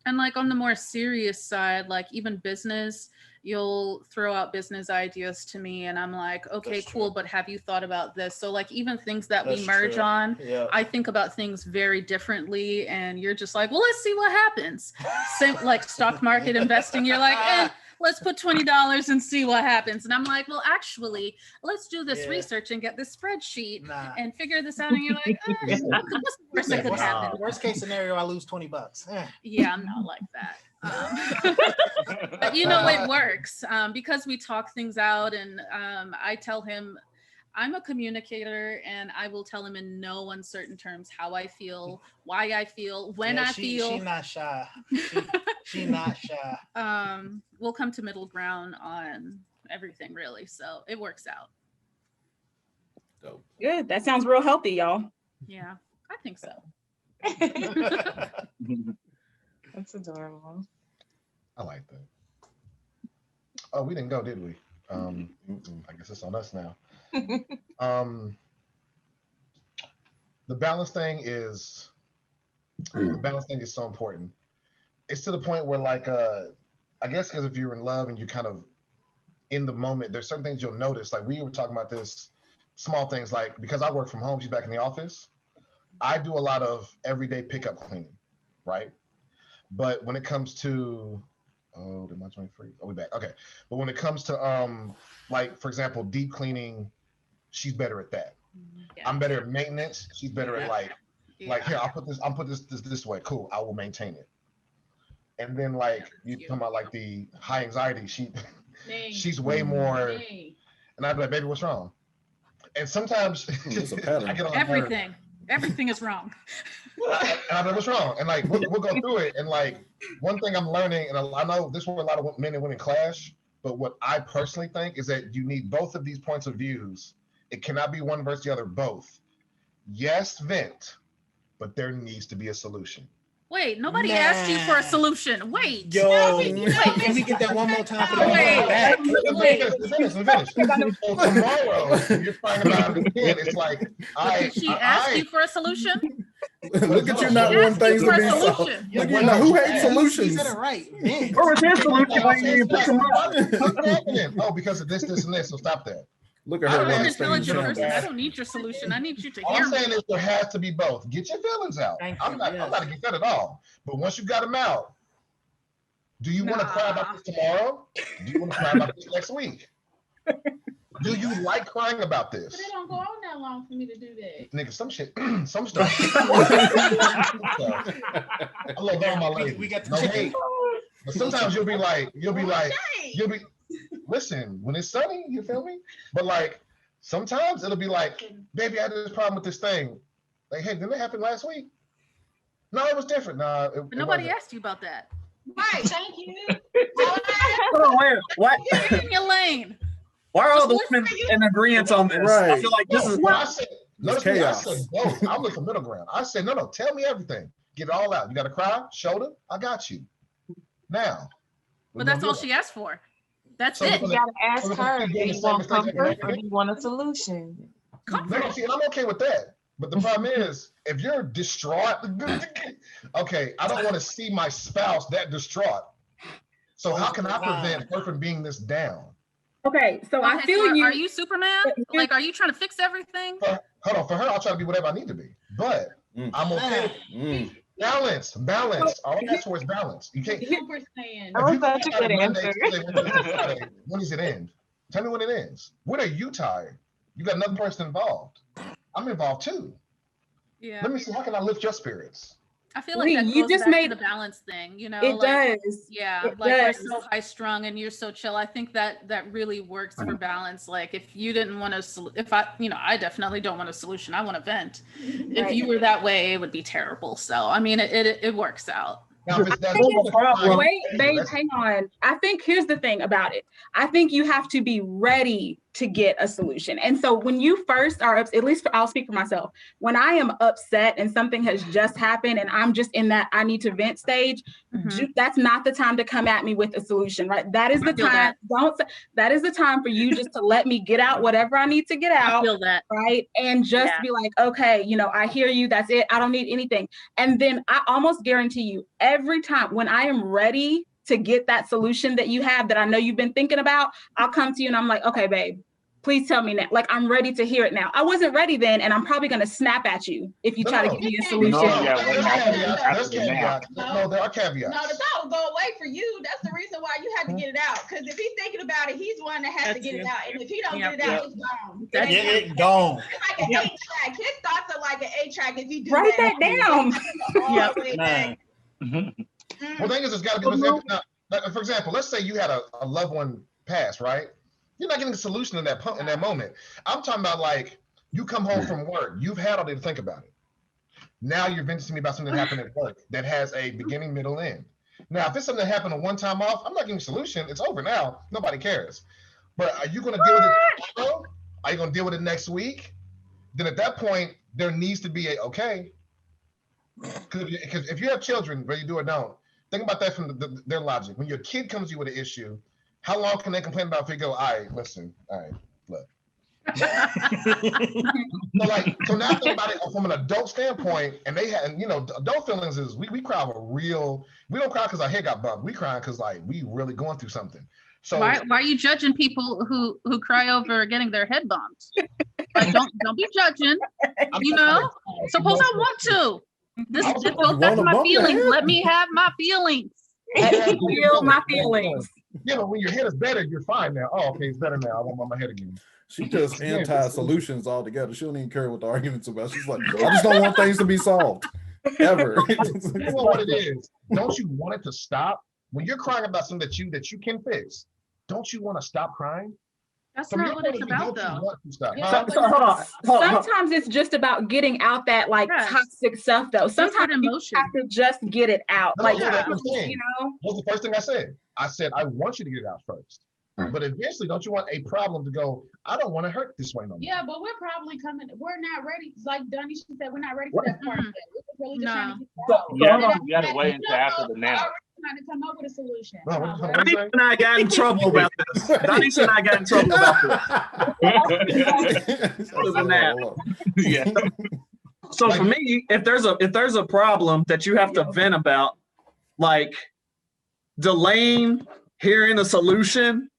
And like on the more serious side, like even business, you'll throw out business ideas to me and I'm like, okay, That's cool, true. but have you thought about this? So like even things that we That's merge true. on, Yeah. I think about things very differently and you're just like, well, let's see what happens. Same like stock market investing, you're like, let's put $20 and see what happens. And I'm like, well, actually, let's do this Yeah. research and get this spreadsheet Nah. and figure this out. And you're like, what's the worst that could happen? Worst case scenario, I lose $20. Yeah, I'm not like that. But it works because we talk things out and I tell him I'm a communicator and I will tell him in no uncertain terms how I feel, why I feel, when I feel. She's not shy. She not shy. We'll come to middle ground on everything really. So it works out. Dope. good. That sounds real healthy, y'all. Yeah, I think so. That's adorable. I like that. Oh, we didn't go, did we? I guess it's on us now. The balance thing is so important. it's to the point where like I guess because if you're in love and you're kind of in the moment, there's certain things you'll notice. Like we were talking about this, small things like because I work from home, she's back in the office. I do a lot of everyday pickup cleaning, right? But when it comes to did my joint freeze? Oh, we back. Okay. But when it comes to like for example, deep cleaning, she's better at that. Yeah. I'm better at maintenance. She's better at like here, I'll put this way. Cool. I will maintain it. And then like you talking about like the high anxiety, she's way more. And I'd be like, baby, what's wrong? And sometimes I get on everything is wrong. And I know what's wrong. And like we'll go through it. And like one thing I'm learning, and I know this is where a lot of men and women clash, but what I personally think is that you need both of these points of views. It cannot be one versus the other, both. Yes, vent, but there needs to be a solution. Wait, nobody asked you for a solution. Wait. Yo, can we get that one more time for the back? Finish. So tomorrow, you're crying about it again. It's like, did she ask you for a solution? Look at you not wanting things to be solved. Who hates solutions? You said it right. Where was his solution when you didn't pick him up? Oh, because of this, and this. So stop that. Look at her. I'm an intelligent person. I don't need your solution. I need you to hear me. All I'm saying is there has to be both. Get your feelings out. I'm not against that at all. But once you got them out, do you want to cry about this tomorrow? Do you want to cry about this next week? Do you like crying about this? But it don't go on that long for me to do that. Nigga, some shit, some stuff. I love all my ladies. We got the no hate. But sometimes you'll be listen, when it's sunny, you feel me? But like sometimes it'll be like, baby, I had this problem with this thing. Like, hey, didn't it happen last week? No, it was different. No, but nobody asked you about that. Right, thank you. What? You're in your lane. Why are all the women in agreement on this? Right. I feel like this is chaos. I said both. I'm looking middle ground. I said, no, tell me everything. Get it all out. You got to cry, shoulder. I got you. Now. But that's all she asked for. That's it. You gotta ask her, do you want comfort or do you want a solution? Comfort. No, see, and I'm okay with that. But the problem is, if you're distraught, okay, I don't want to see my spouse that distraught. So how can I prevent her from being this down? Okay, so I feel so you. Are you Superman? Like, are you trying to fix everything? Hold on, for her, I'll try to be whatever I need to be. But I'm okay. Balance. All I ask for is balance. You can't. That's a good answer. When does it end? Tell me when it ends. When are you tired? You got another person involved. I'm involved too. Yeah. Let me see. How can I lift your spirits? I feel like that goes back to the balance thing, you know? It does. Yeah, it like does. we're so high strung and you're so chill. I think that really works for balance. Like if you didn't want to, I definitely don't want a solution. I want to vent. Right. If you were that way, it would be terrible. So, I mean, it works out. Now, wait, babe, hang on. I think here's the thing about it. I think you have to be ready to get a solution. And so when you first are, at least I'll speak for myself, when I am upset and something has just happened and I'm just in that I need to vent stage, that's not the time to come at me with a solution, right? That is the time. That is the time for you just to let me get out whatever I need to get out. I feel that. Right. And just be like, okay, I hear you. That's it. I don't need anything. And then I almost guarantee you every time when I am ready to get that solution that you have that I know you've been thinking about, I'll come to you and I'm like, okay, babe, please tell me now. Like, I'm ready to hear it now. I wasn't ready then, and I'm probably going to snap at you if you try to give me a solution. There are caveats. No, there are caveats. No, the thought will go away for you. That's the reason why you have to get it out. Because if he's thinking about it, he's the one that has to get it out. And if he don't get it out, it's gone. It's gone. It's like an 8-track. His thoughts are like an 8-track if you do Write that down. Well, the thing is, it's got to be. Now, for example, let's say you had a loved one pass, right? You're not getting a solution in that moment. I'm talking about like you come home from work, you've had all day to think about it. Now you're venting to me about something that happened at work that has a beginning, middle, end. Now, if it's something that happened a one time off, I'm not getting a solution. It's over now. Nobody cares. But are you going to deal with it tomorrow? Are you going to deal with it next week? Then at that point, there needs to be okay. Because if you have children, whether you do or don't, think about that from their logic. When your kid comes to you with an issue, how long can they complain about if they go, all right, listen, all right, look, So now think about it from an adult standpoint, and they had, adult feelings is we cry over real. We don't cry because our head got bumped. We cry because like we really going through something. So why are you judging people who cry over getting their head bumped? Like don't be judging. Suppose I want to. This goes back to my feelings. Let me have my feelings. Feel my feelings. Yeah, but when your head is better, you're fine now. Oh, okay, it's better now. I want my head again. She just anti-solutions altogether. She don't even care what the argument's about. She's like, I just don't want things to be solved. Ever. You know what it is? Don't you want it to stop? When you're crying about something that you can fix, don't you want to stop crying? That's not what it's about, though. Sometimes it's just about getting out that toxic stuff, though. Sometimes you have to just get it out. What's the first thing I said? I said, I want you to get it out first. But eventually, don't you want a problem to go, I don't want to hurt this way no more. Yeah, but we're probably we're not ready. Like Donnie said, we're not ready for that part. We're really just trying to get out. You gotta wait until after the now. Trying to come up with a solution. Donnie and I got in trouble about this. Donnie and I got in trouble about this. Yeah. So for me, if there's a problem that you have to vent about, like delaying hearing a solution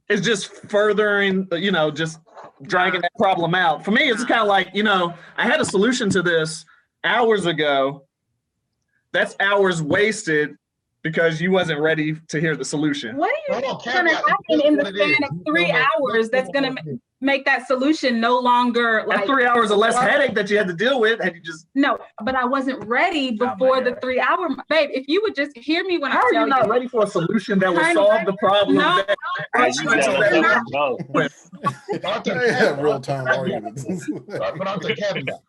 is just furthering, just dragging that problem out. For me, it's kind of like, I had a solution to this hours ago. That's hours wasted because you wasn't ready to hear the solution. What do you think is going to happen in the span of 3 hours that's going to make that solution no longer like 3 hours of less headache that you had to deal with? Had you just No, but I wasn't ready before the 3 hour. Babe, if you would just hear me when How are you not ready for a solution that will solve the problem? Real time arguments. But I'll take caveat.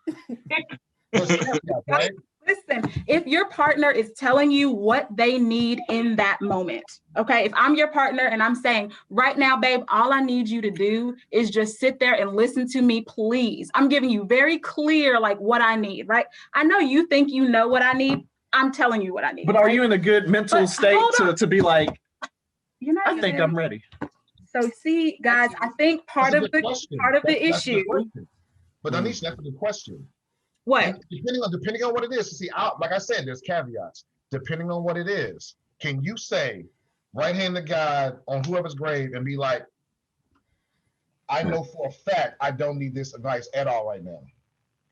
Right? Listen, if your partner is telling you what they need in that moment, okay? If I'm your partner and I'm saying, right now, babe, all I need you to do is just sit there and listen to me, please. I'm giving you very clear, what I need, right? I know you think you know what I need. I'm telling you what I need. But are you in a good mental state to be like, I think I'm ready? So see, guys, I think part of the issue. But Anisha, that's a good question. What? Depending on what it is. See, like I said, there's caveats. Depending on what it is, can you say, right hand to God on whoever's grave and be like, I know for a fact I don't need this advice at all right now.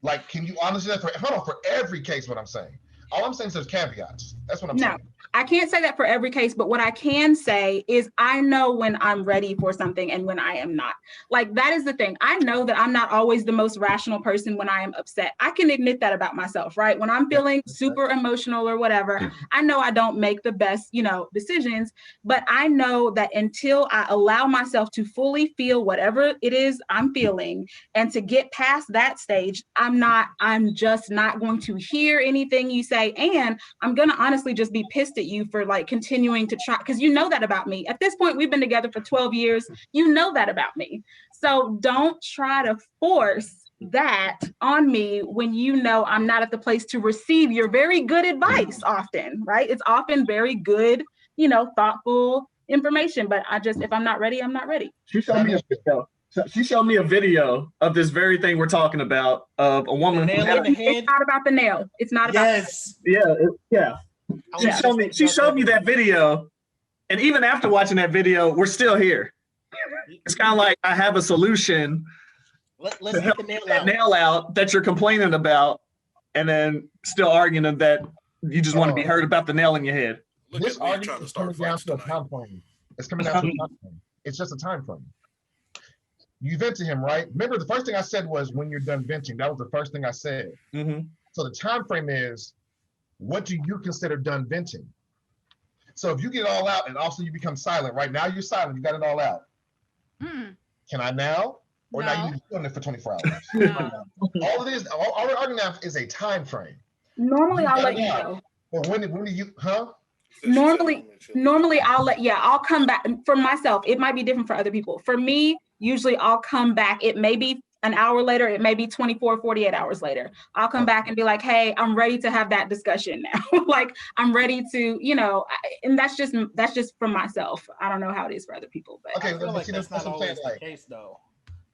Like, can you honestly, for every case, what I'm saying. All I'm saying is there's caveats. That's what I'm saying. I can't say that for every case, but what I can say is I know when I'm ready for something and when I am not. Like, that is the thing. I know that I'm not always the most rational person when I am upset. I can admit that about myself, right? When I'm feeling super emotional or whatever, I know I don't make the best, decisions, but I know that until I allow myself to fully feel whatever it is I'm feeling and to get past that stage, I'm just not going to hear anything you say. And I'm going to honestly just be pissed at you for continuing to try, because you know that about me. At this point, we've been together for 12 years. You know that about me. So don't try to force that on me when you know I'm not at the place to receive your very good advice often, right? It's often very good, thoughtful information, but if I'm not ready, I'm not ready. She showed me a video of this very thing we're talking about, of a woman. It's not about the nail. It's not about Yeah. She showed me that video, and even after watching that video, we're still here. It's kind of like I have a solution. Let's get the nail out that you're complaining about, and then still arguing that you just want to be heard about the nail in your head. This argument is coming down to a time frame. It's coming down to a time frame. It's just a time frame. You vent to him, right? Remember, the first thing I said was when you're done venting. That was the first thing I said. Mm-hmm. So the time frame is, what do you consider done venting? So if you get it all out and also you become silent, right now you're silent, you got it all out. Can I now? Or now you're doing it for 24 hours? No. All it is, all we're arguing now is a time frame. Normally I'll let you know. But when do you, Normally I'll come back. For myself, it might be different for other people. For me, usually I'll come back. It may be an hour later, it may be 24, 48 hours later. I'll come back and be like, hey, I'm ready to have that discussion now. Like, I'm ready to, and that's just for myself. I don't know how it is for other people, but I feel like that's not always the case though.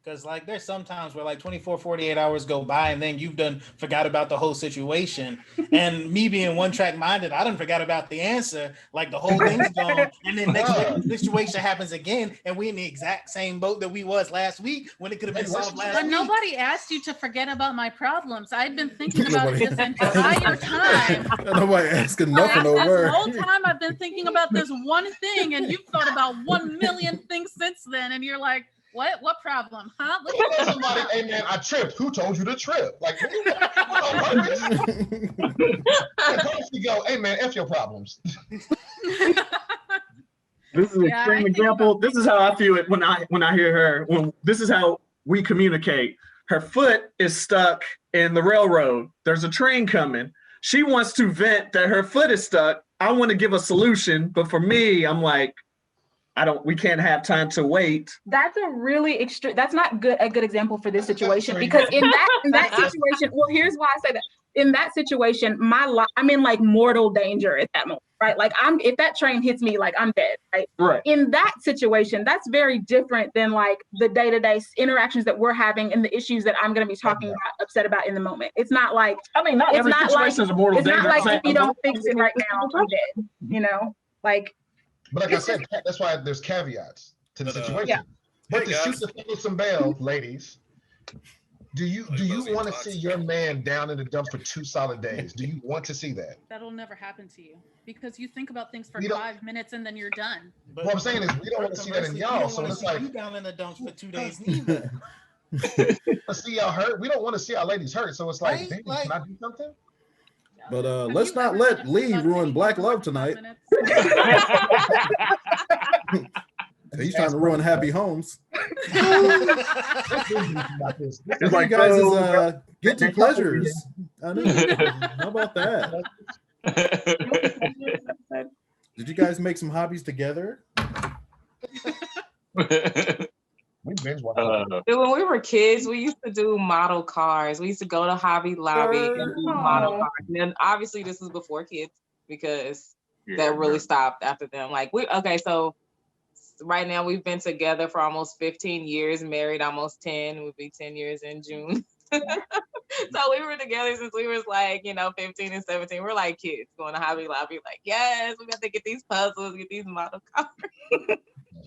Because like there's sometimes where like 24, 48 hours go by and then you've forgot about the whole situation. And me being one track minded, I done forgot about the answer. Like the whole thing's gone. And then next week the situation happens again and we're in the exact same boat that we was last week when it could have been solved last week. Nobody asked you to forget about my problems. I've been thinking about it this entire time. Nobody asking nothing over. The whole time I've been thinking about this one thing and you've thought about 1 million things since then. And you're like, What problem? Huh? Somebody, hey man, I tripped. Who told you to trip? Like, you go, hey man, F your problems. This is an extreme example. This is how I feel it when I hear her. This is how we communicate. Her foot is stuck in the railroad. There's a train coming. She wants to vent that her foot is stuck. I want to give a solution, but for me, I'm like, we can't have time to wait. That's a really extreme, that's not a good example for this situation, because in that situation, well, here's why I say that. In that situation, I'm in like mortal danger at that moment, right? Like if that train hits me, like I'm dead, right? Right. In that situation, that's very different than like the day-to-day interactions that we're having and the issues that I'm going to be talking about, upset about in the moment. It's not like, not every situation is a mortal danger. It's not like if you don't fix it right now, I'm dead, you know? Like, but like I said, that's why there's caveats to the situation. Yeah. But to shoot the thing with some bail, ladies, do you want to see your man down in the dumps for 2 solid days? Do you want to see that? That'll never happen to you because you think about things for 5 minutes and then you're done. But what I'm saying is we don't want to see that in y'all. So it's like you down in the dumps for 2 days neither. Let's see y'all hurt. We don't want to see our ladies hurt. So it's like, can I do something? But let's not let Lee ruin Black Love tonight. He's trying to ruin Happy Homes. It's like you guys' guilty pleasures. I know. How about that? Did you guys make some hobbies together? We binge watch. When we were kids, we used to do model cars. We used to go to Hobby Lobby and do model cars. And then obviously this was before kids because that really stopped after them. Like so right now we've been together for almost 15 years, married almost 10. We'll be 10 years in June. So we were together since we was like, 15 and 17. We're like kids going to Hobby Lobby, like, yes, we got to get these puzzles, get these model cars.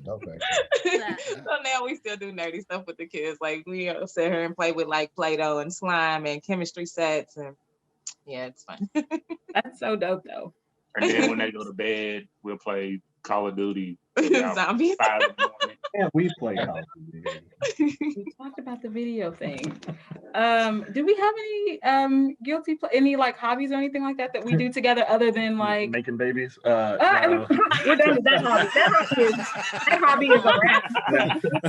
Okay. So now we still do nerdy stuff with the kids. Like we sit here and play with like Play-Doh and slime and chemistry sets, and yeah, it's fun. That's so dope though. And then when they go to bed, we'll play Call of Duty. Zombies. 5 in the morning. Yeah, we play Call of Duty. We talked about the video thing. Do we have any any like hobbies or anything like that we do together other than like making babies? We're done with that hobby. That hobby is a wrap.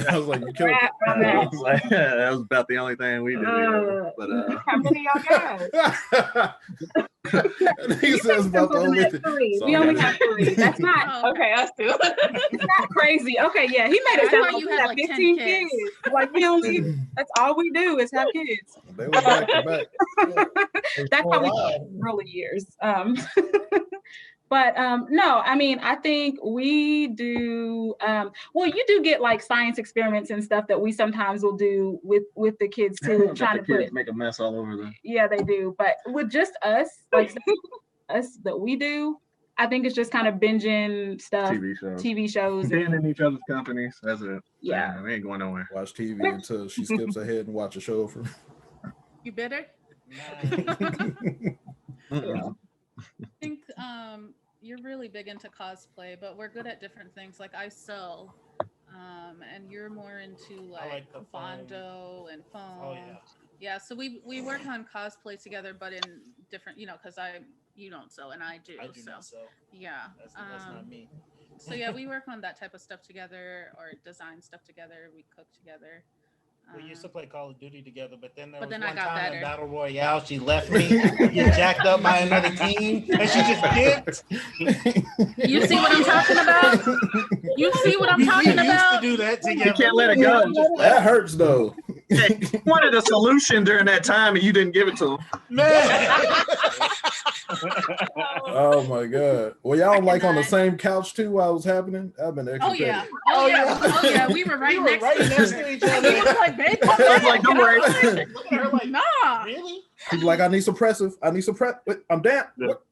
I was like, you killed that was about the only thing we did. But how many y'all got? He says about the only thing. We only have 3. That's not okay. Us too. It's not crazy. Okay, yeah, he made it sound like you have 15 kids. Like we only, that's all we do is have kids. They were back to back. That's how we early years. But no, I mean, I think we do. Well, you do get like science experiments and stuff that we sometimes will do with the kids too, trying to make a mess all over them. Yeah, they do. But with just us, like us that we do, I think it's just kind of binging stuff, TV shows, being in each other's companies. That's it. Yeah, we ain't going nowhere. Watch TV until she skips ahead and watch a show for. You bitter? Yeah. I think you're really big into cosplay, but we're good at different things. Like I sew, and you're more into like Bondo and foam. Oh yeah. Yeah, so we work on cosplay together, but in different, because you don't sew and I do. I do not sew. Yeah. That's not me. So yeah, we work on that type of stuff together, or design stuff together. We cook together. We used to play Call of Duty together, but then there was one time better. in Battle Royale, she left me, get jacked up by another team, and she just dipped. You see what I'm talking about? You see what I'm talking about? We used to do that together. You can't let it go. That hurts though. Hey, you wanted a solution during that time and you didn't give it to him. Man. Oh my god. Well, y'all like on the same couch too while it was happening? I've been extra. Oh yeah. Oh yeah. We were right next to each other. He was like, babe, come I was back. like, don't worry. Look at her like, Nah. really? He's like, I need suppressive. I'm damn. What?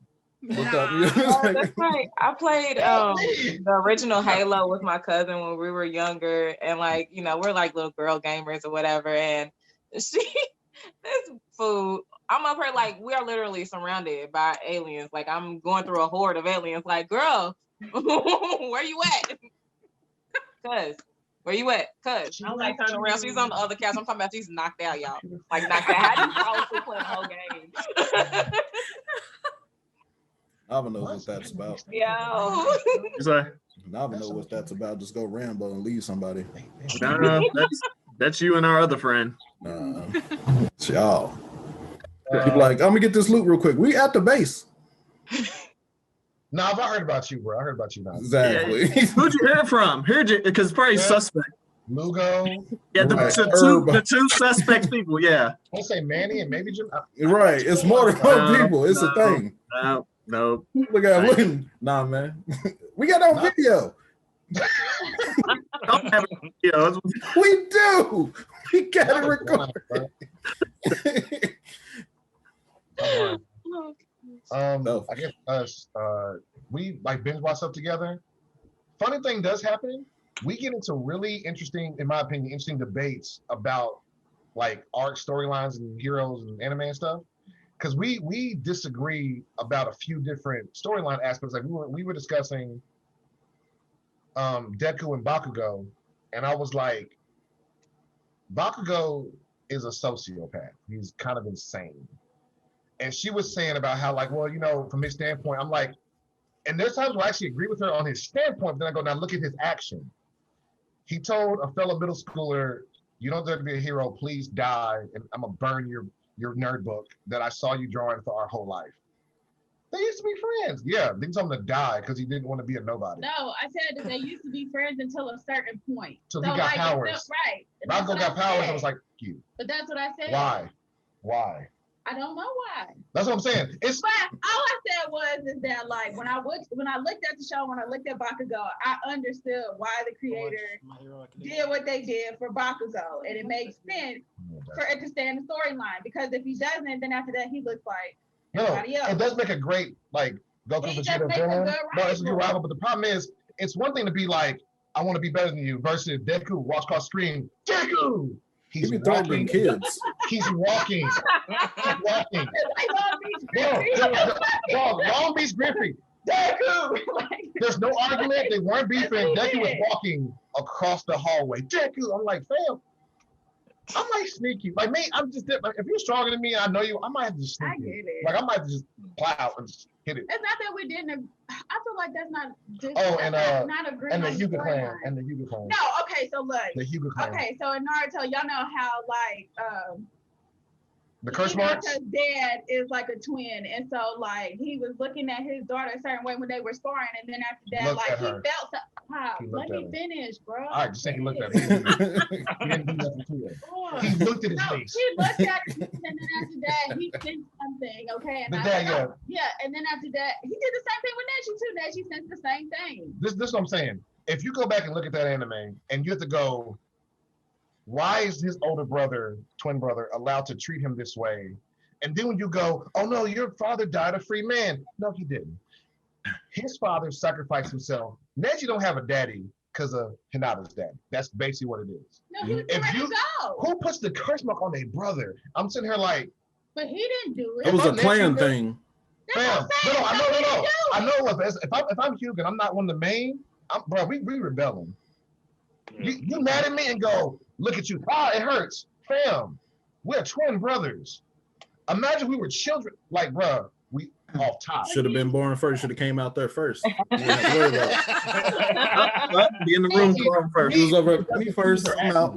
What's up? Oh, that's right. I played the original Halo with my cousin when we were younger, and like, you know, we're like little girl gamers or whatever. And this fool, I'm up here like we are literally surrounded by aliens. Like I'm going through a horde of aliens. Like, girl, where you at? Cuz, where you at? Cuz I'm like turning around. She's on the other couch. I'm talking about she's knocked out, y'all. Like knocked out. How do you fall asleep playing the whole game? Nava knows what that's about. Yo. Nava knows what that's about. Just go Rambo and leave somebody. No, that's you and our other friend. It's y'all. People like, I'm gonna get this loot real quick. We at the base. Nah, I heard about you, bro. I heard about you now. Exactly. Yeah. Who'd you hear it from? Because probably suspect. Lugo. Yeah, the two suspect people. Yeah. I'll say Manny and maybe Jim. Right. It's more than one people. It's a thing. No. Look at him. Nah, man. We got on video. We do. We got it recorded. I guess us we like binge watch stuff together. Funny thing does happen. We get into really interesting, in my opinion, interesting debates about like arc storylines and heroes and anime and stuff. Because we disagree about a few different storyline aspects. Like we were discussing Deku and Bakugo, and I was like, Bakugo is a sociopath. He's kind of insane. And she was saying about how, like, well, you know, from his standpoint, I'm like, and there's times where I actually agree with her on his standpoint, but then I go, now look at his action. He told a fellow middle schooler, you don't deserve to be a hero, please die, and I'm gonna burn your nerd book that I saw you drawing for our whole life. They used to be friends. Yeah, they told him to die because he didn't want to be a nobody. No, I said that they used to be friends until a certain point. So he got powers. Right. Bakugo got powers. I was like, you. But that's what I said. Why? I don't know why. That's what I'm saying. But all I said is that like when I looked at the show, when I looked at Bakugo, I understood why the creator did what they did for Bakugo, and it makes sense for it to stay in the storyline. Because if he doesn't, then after that he looks like everybody else. It does make a great like Goku Vegeta villain. No, it's a good rival. But the problem is, it's one thing to be like, I want to be better than you, versus Deku walks across screen, Deku. He's walking. Kids. He's walking. He's walking. Long Beach Griffey. Deku. There's no argument. They weren't beefing. Deku was walking across the hallway. Deku. I'm like, fam. I'm like sneaky. Like me, I'm just like, if you're stronger than me, I know you. I might have to just sneak you. Like I might have to just plow and just hit it. It's not that we didn't. I feel like that's not. Not agreeing. And the Hyuga clan. And the Hyuga clan. No, okay, so look. The Hyuga clan. Okay, so in Naruto, y'all know how like the curse marks. Naruto's dad is like a twin, and so like he was looking at his daughter a certain way when they were sparring, and then after that, like he felt. Let me finish, bro. All right, just say he looked at her. He didn't do nothing to her. He looked at his face. He looked at her, and then after that, he sensed something. Okay, and and then after that, he did the same thing with Neji too. Neji sensed the same thing. This is what I'm saying. If you go back and look at that anime, and you have to go, why is his older brother, twin brother, allowed to treat him this way? And then when you go, oh no, your father died a free man. No, he didn't. His father sacrificed himself. Neji don't have a daddy because of Hinata's daddy. That's basically what it is. No, he was ready to go. Who puts the curse mark on their brother? I'm sitting here like. But he didn't do it. It was a clan thing. Fam, I know it was. If I'm Hugo and I'm not one of the main, bro, we rebelling. You mad at me and go, look at you. It hurts. Fam, we're twin brothers. Imagine we were children. Like, bro, we off top. Should have been born first. Should have came out there first. You didn't have to worry about it. Be in the room first. He was over me first. I'm out.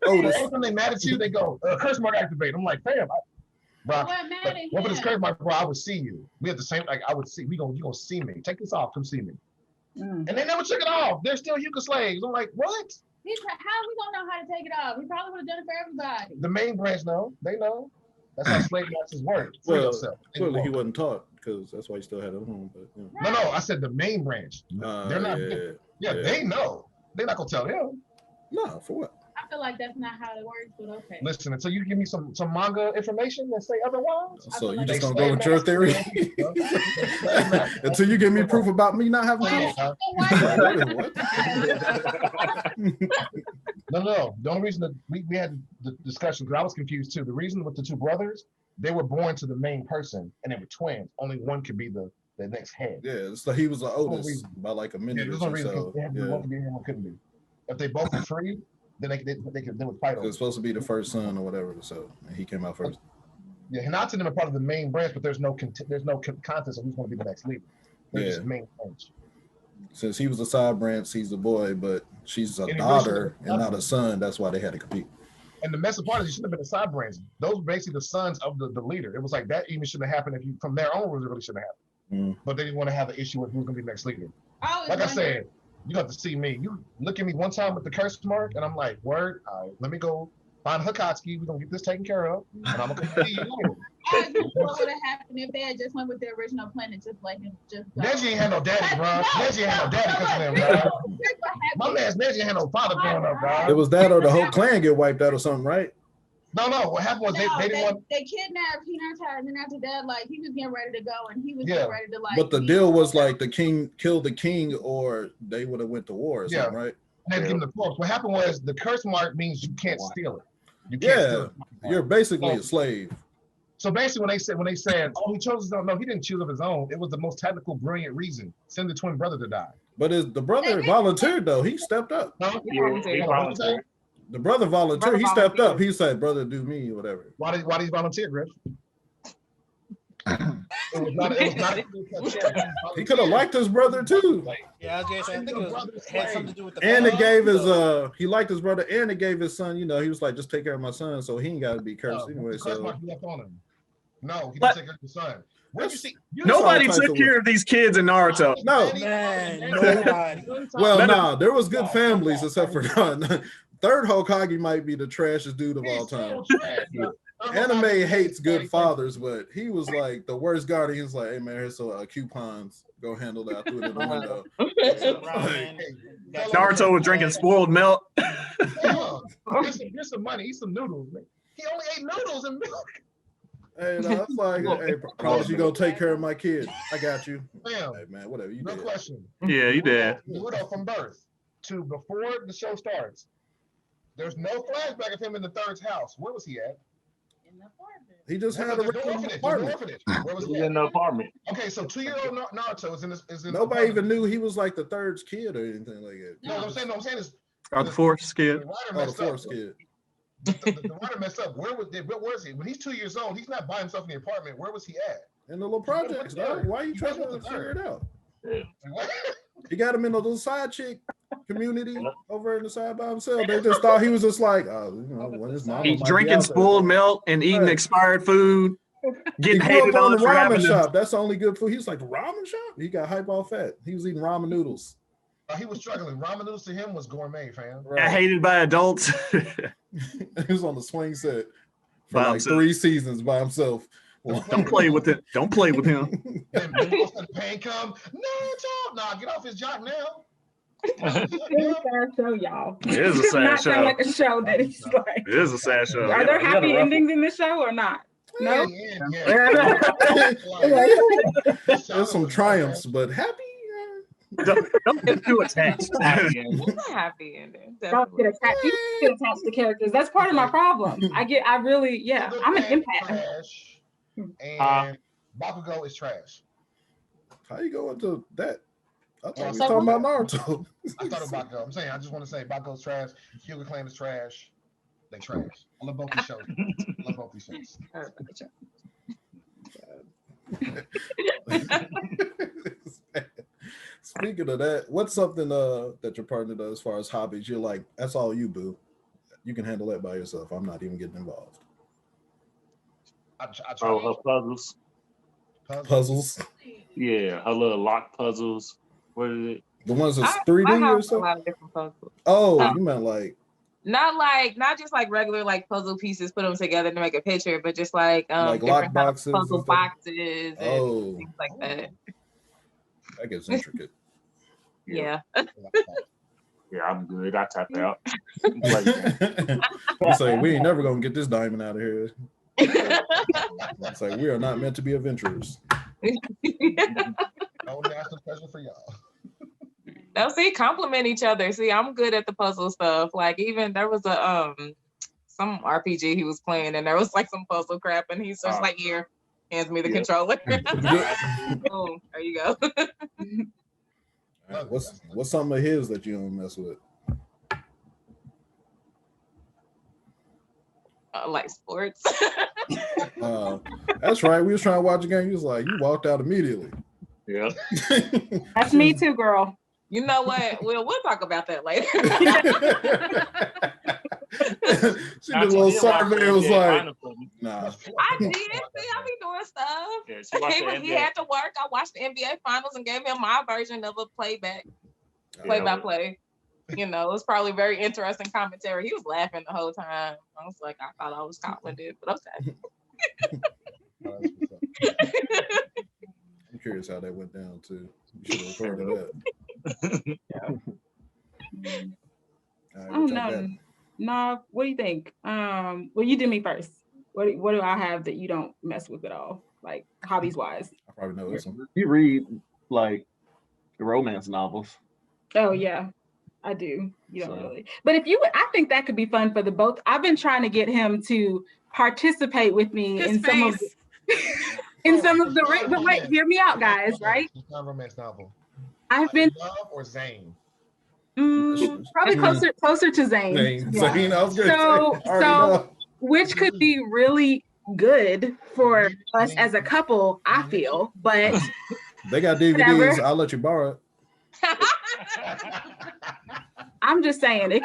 Every time they mad at you, they go, curse mark activate. I'm like, fam, bro. What for this curse mark, bro? I would see you. We have the same, like, I would see, you gonna see me. Take this off, come see me. And they never took it off. They're still Yuka slaves. I'm like, what? How we gonna know how to take it off? He probably would have done it for everybody. The main branch know. They know. That's how slave masters work. Well, clearly he wasn't taught. because that's why you still had it home. But No, I said the main branch. They're not. Yeah, they know. They're not gonna tell him. No, for what? I feel like that's not how it works, but okay. Listen, until you give me some manga information that say otherwise. So you just gonna go with your theory? Until you give me proof about me not having kids? No. The only reason that we had the discussion, because I was confused too. The reason with the two brothers, they were born to the main person, and they were twins. Only one could be the next head. Yeah, so he was the oldest by like a minute. There's no reason because they had to be one could be and one couldn't be. If they both were free, then they would fight over. It was supposed to be the first son or whatever, so he came out first. Yeah, Hinata and them are part of the main branch, but there's no contest of who's going to be the next leader. They're just main branch. Since he was a side branch, he's a boy, but she's a daughter and not a son. That's why they had to compete. And the messy part is you shouldn't have been a side branch. Those were basically the sons of the leader. It was like that even shouldn't have happened if you from there onwards. It really shouldn't have happened. But they didn't want to have an issue with who's going to be the next leader. Like I said, you got to see me. You look at me one time with the curse mark, and I'm like, word, all right, let me go find Hakatsuki. We're going to get this taken care of, and I'm going to see you. What would have happened if they had just went with the original plan and just let him just go? Neji ain't had no daddy, bro. Neji ain't had no daddy because of them, bro. My man's Neji ain't had no father growing up, bro. It was that or the whole clan get wiped out or something, right? No. What happened was they didn't want. They kidnapped Hinata, and then after that, like he was getting ready to go, and he was getting ready to like. But the deal was like the king killed the king, or they would have went to war or something, right? And they give him the corpse. What happened was the curse mark means you can't steal it. You can't steal it. You're basically a slave. So basically, when they said, "Oh, he chose his own," no, he didn't choose of his own. It was the most technical, brilliant reason: send the twin brother to die. But the brother volunteered though. He stepped up. No, he volunteered. The brother volunteered. He stepped up. He said, "Brother, do me, whatever." Why did he volunteer, Griff? It was not. He could have liked his brother too. Yeah, I was gonna say, I think it had something to do with the. And it gave his he liked his brother, and it gave his son. You know, he was like, just take care of my son, so he ain't got to be cursed anyway. So left on him. No, he didn't take care of his son. Nobody took care of these kids in Naruto. No, man, nobody. Well, nah, there was good families except for none. Third Hokage might be the trashiest dude of all time. Anime hates good fathers, but he was like the worst guardian. He was like, "Hey man, here's some coupons. Go handle that." I threw it in the window. Naruto was drinking spoiled milk. Get some money. Eat some noodles, man. He only ate noodles and milk. Hey, no, it's like, hey, promise you gonna take care of my kid. I got you. Bam. Hey man, whatever you no did. Question. Yeah, you did. From birth to before the show starts, there's no flashback of him in the third's house. Where was he at? In the apartment. He just had a orphanage. Where was he in the apartment. Okay, so 2-year-old Naruto is in. Nobody even knew he was like the third's kid or anything like that. No, I'm saying is. Or the fourth kid. The fourth kid. The writer messed up. Where was he? When he's 2 years old, he's not by himself in the apartment. Where was he at? In the little projects, dog. Why are you trying to figure it out? He got him in a little side chick community over in the side by himself. They just thought he was just like, when his mom. He's drinking spoiled milk and eating expired food. Getting hated on the for ramen having shop. That's the only good food. He was like, ramen shop? He got hype off fat. He was eating ramen noodles. He was struggling. Ramen noodles to him was gourmet, fam. Got hated by adults. He was on the swing set for like 3 seasons by himself. Don't play with it. Don't play with him. Then the pain come. No, nah, get off his jock now. It's a sad show, y'all. It is a sad not show. Not like a show that is like. It is a sad show. Are there happy endings in the show or not? No. There's some triumphs, but happy. Don't get too attached. It's a happy ending. Don't get attached. You get attached to characters. That's part of my problem. I'm an empath. And Bakugo is trash. How you go into that? I thought we were talking about Naruto. I thought about Bakugo. I'm saying I just want to say Bakugo's trash. Hyuga Clan is trash. They trash. I love both these shows. Speaking of that, what's something that your partner does as far as hobbies? You're like, that's all you, boo. You can handle that by yourself. I'm not even getting involved. I her puzzles. Puzzles. Yeah, her little lock puzzles. What is it? The ones that's 3D or something? A lot of different puzzles. Oh, you meant like Not just like regular like puzzle pieces, put them together to make a picture, but just like lock different kind of boxes puzzle and stuff? boxes and things like that. That gets intricate. Yeah. Yeah, I'm good. I tapped out. You say we ain't never gonna get this diamond out of here. It's like we are not meant to be adventurers. No national treasure for y'all. Now see, compliment each other. See, I'm good at the puzzle stuff. Like even there was a some RPG he was playing and there was like some puzzle crap and he's just like, here, hands me the controller. Boom, there you go. Right, what's some of his that you don't mess with? Like sports. That's right. We was trying to watch a game. You was like, you walked out immediately. Yeah. That's me too, girl. You know what? We'll talk about that later. She did a little survey. It was like, nah. I did. See, I be doing stuff. Yeah, he had to work. I watched the NBA finals and gave him my version of a play by play. You know, it was probably very interesting commentary. He was laughing the whole time. I was like, I thought I was calling it, but okay. I'm curious how that went down too. You should have recorded that. I don't know. No, what do you think? Well, you do me first. What do I have that you don't mess with at all, like hobbies wise? I probably know this one. You read like romance novels. Oh yeah, I do. You don't really, but if you would, I think that could be fun for the both. I've been trying to get him to participate with me in some of the. But wait, hear me out, guys. Right? It's not a romance novel. I've been Love or Zane. Probably closer to Zane. Yeah. Zane, I was gonna say, so which could be really good for us as a couple, I feel, but they got DVDs. Whatever. I'll let you borrow it. I'm just saying you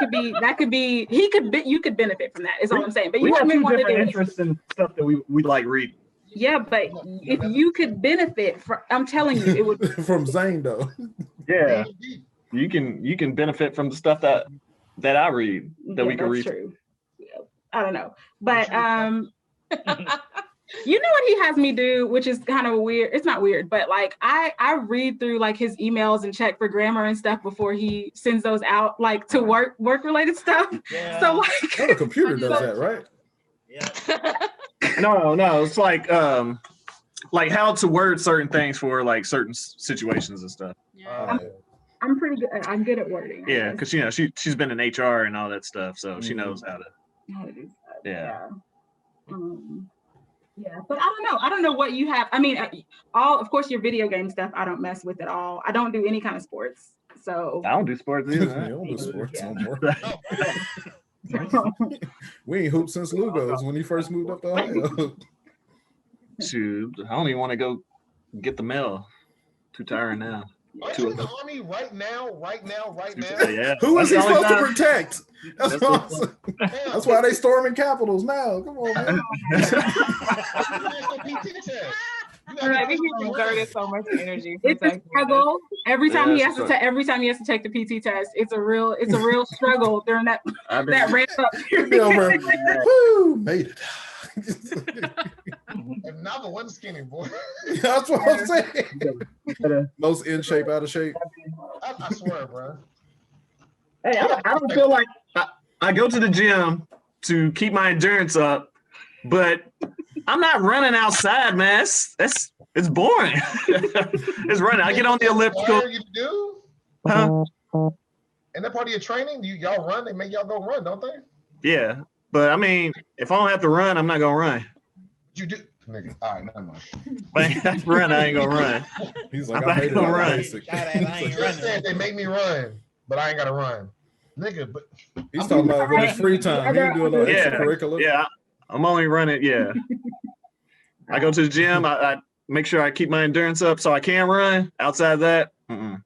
could benefit from that, is all I'm saying. But we you have two want different interests in stuff that we like reading. Yeah, but if you could benefit from, I'm telling you, it would from Zane though. Yeah. You can benefit from the stuff that I read that we can read. True. Yeah. I don't know, but you know what he has me do, which is kind of weird. It's not weird, but like I read through like his emails and check for grammar and stuff before he sends those out, like to work related stuff. Yeah. So like the computer does that, right? Yeah. No, it's like how to word certain things for like certain situations and stuff. Yeah. I'm pretty good. I'm good at wording. Yeah, because you know she's been in HR and all that stuff, so she knows how to do that. Yeah. Yeah, but I don't know what you have. I mean, of course your video game stuff I don't mess with at all. I don't do any kind of sports. So I don't do sports either. I don't do sports no more. We ain't hooped since Lugos when he first moved up to Ohio. Shoot, I don't even want to go get the mail. Too tired now. Aren't you in the army right now? Yeah. Who is he supposed to protect? That's awesome. That's why they storming capitals now. Come on, man. Maybe he exerted so much energy. It's a struggle. Every time he has to take the PT test, it's a real struggle during that ramp up period. Woo, made it. And now the one skinny boy. That's what I'm saying. Most in shape, out of shape. I swear, bro. Hey, I don't feel like I go to the gym to keep my endurance up, but I'm not running outside, man. It's boring. It's running. I get on the elliptical. You do? Huh? And that part of your training, y'all run. They make y'all go run, don't they? Yeah, but I mean, if I don't have to run, I'm not gonna run. You do, nigga. All right, never mind. If I have to run, I ain't gonna run. He's like, I'm not gonna run. They make me run, but I ain't gotta run, nigga. But he's talking about in his free time. He doing a extracurricular. Yeah, I'm only running. Yeah, I go to the gym. I make sure I keep my endurance up so I can run. Outside of that, I'm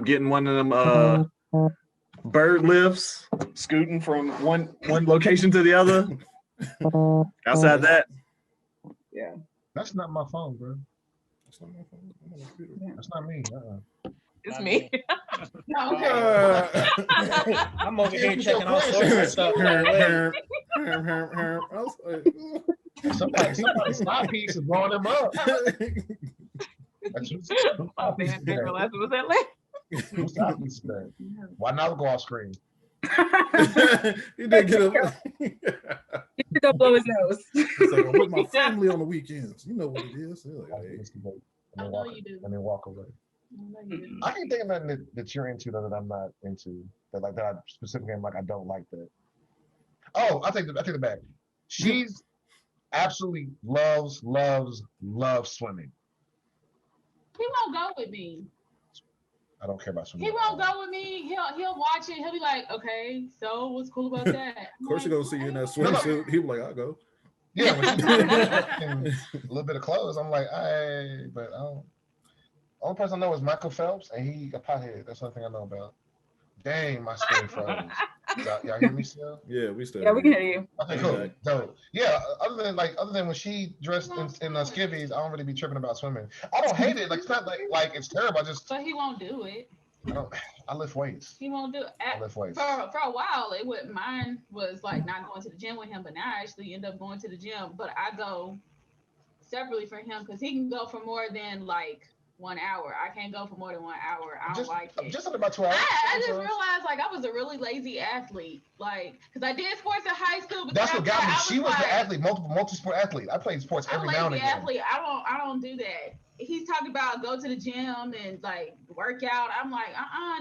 getting one of them bird lifts, scooting from one location to the other. Outside that, yeah, that's not my phone, bro. That's not my phone. That's not me. It's me. I'm over here checking all sorts of stuff. Somebody's slide piece is blowing them up. My bad. Didn't realize it was that late. Why not go off screen? He did get up. He took up blow his nose. He's like, I'm with my family on the weekends. You know what it is. Like, hey. I know you do. And then walk away. I can't think of nothing that you're into that I'm not into. That I specifically am like I don't like that. Oh, I take it back. She's absolutely loves swimming. He won't go with me. I don't care about swimming. He won't go with me. He'll watch it. He'll be like, okay, so what's cool about that? Of course, you're gonna see you in that swimsuit. He'll be like, I'll go. Yeah, a little bit of clothes. I'm like, but I don't. Only person I know is Michael Phelps, and he a pothead. That's the only thing I know about. Dang, my screen froze. Y'all hear me still? Yeah, we still. Yeah, we can hear you. Okay, cool. So yeah, other than when she dressed in skivvies, I don't really be tripping about swimming. I don't hate it. Like it's not like it's terrible. But he won't do it. I lift weights. He won't do it. I lift weights. For a while, mine was like not going to the gym with him, but now I actually end up going to the gym. But I go separately for him because he can go for more than like 1 hour. I can't go for more than 1 hour. I don't like it. Just about 2 hours. I just realized like I was a really lazy athlete. Like, because I did sports in high school. But that's what got me. She was the athlete, multi-sport athlete. I played sports every now and again. Athlete. I don't do that. He's talking about go to the gym and like work out. I'm like,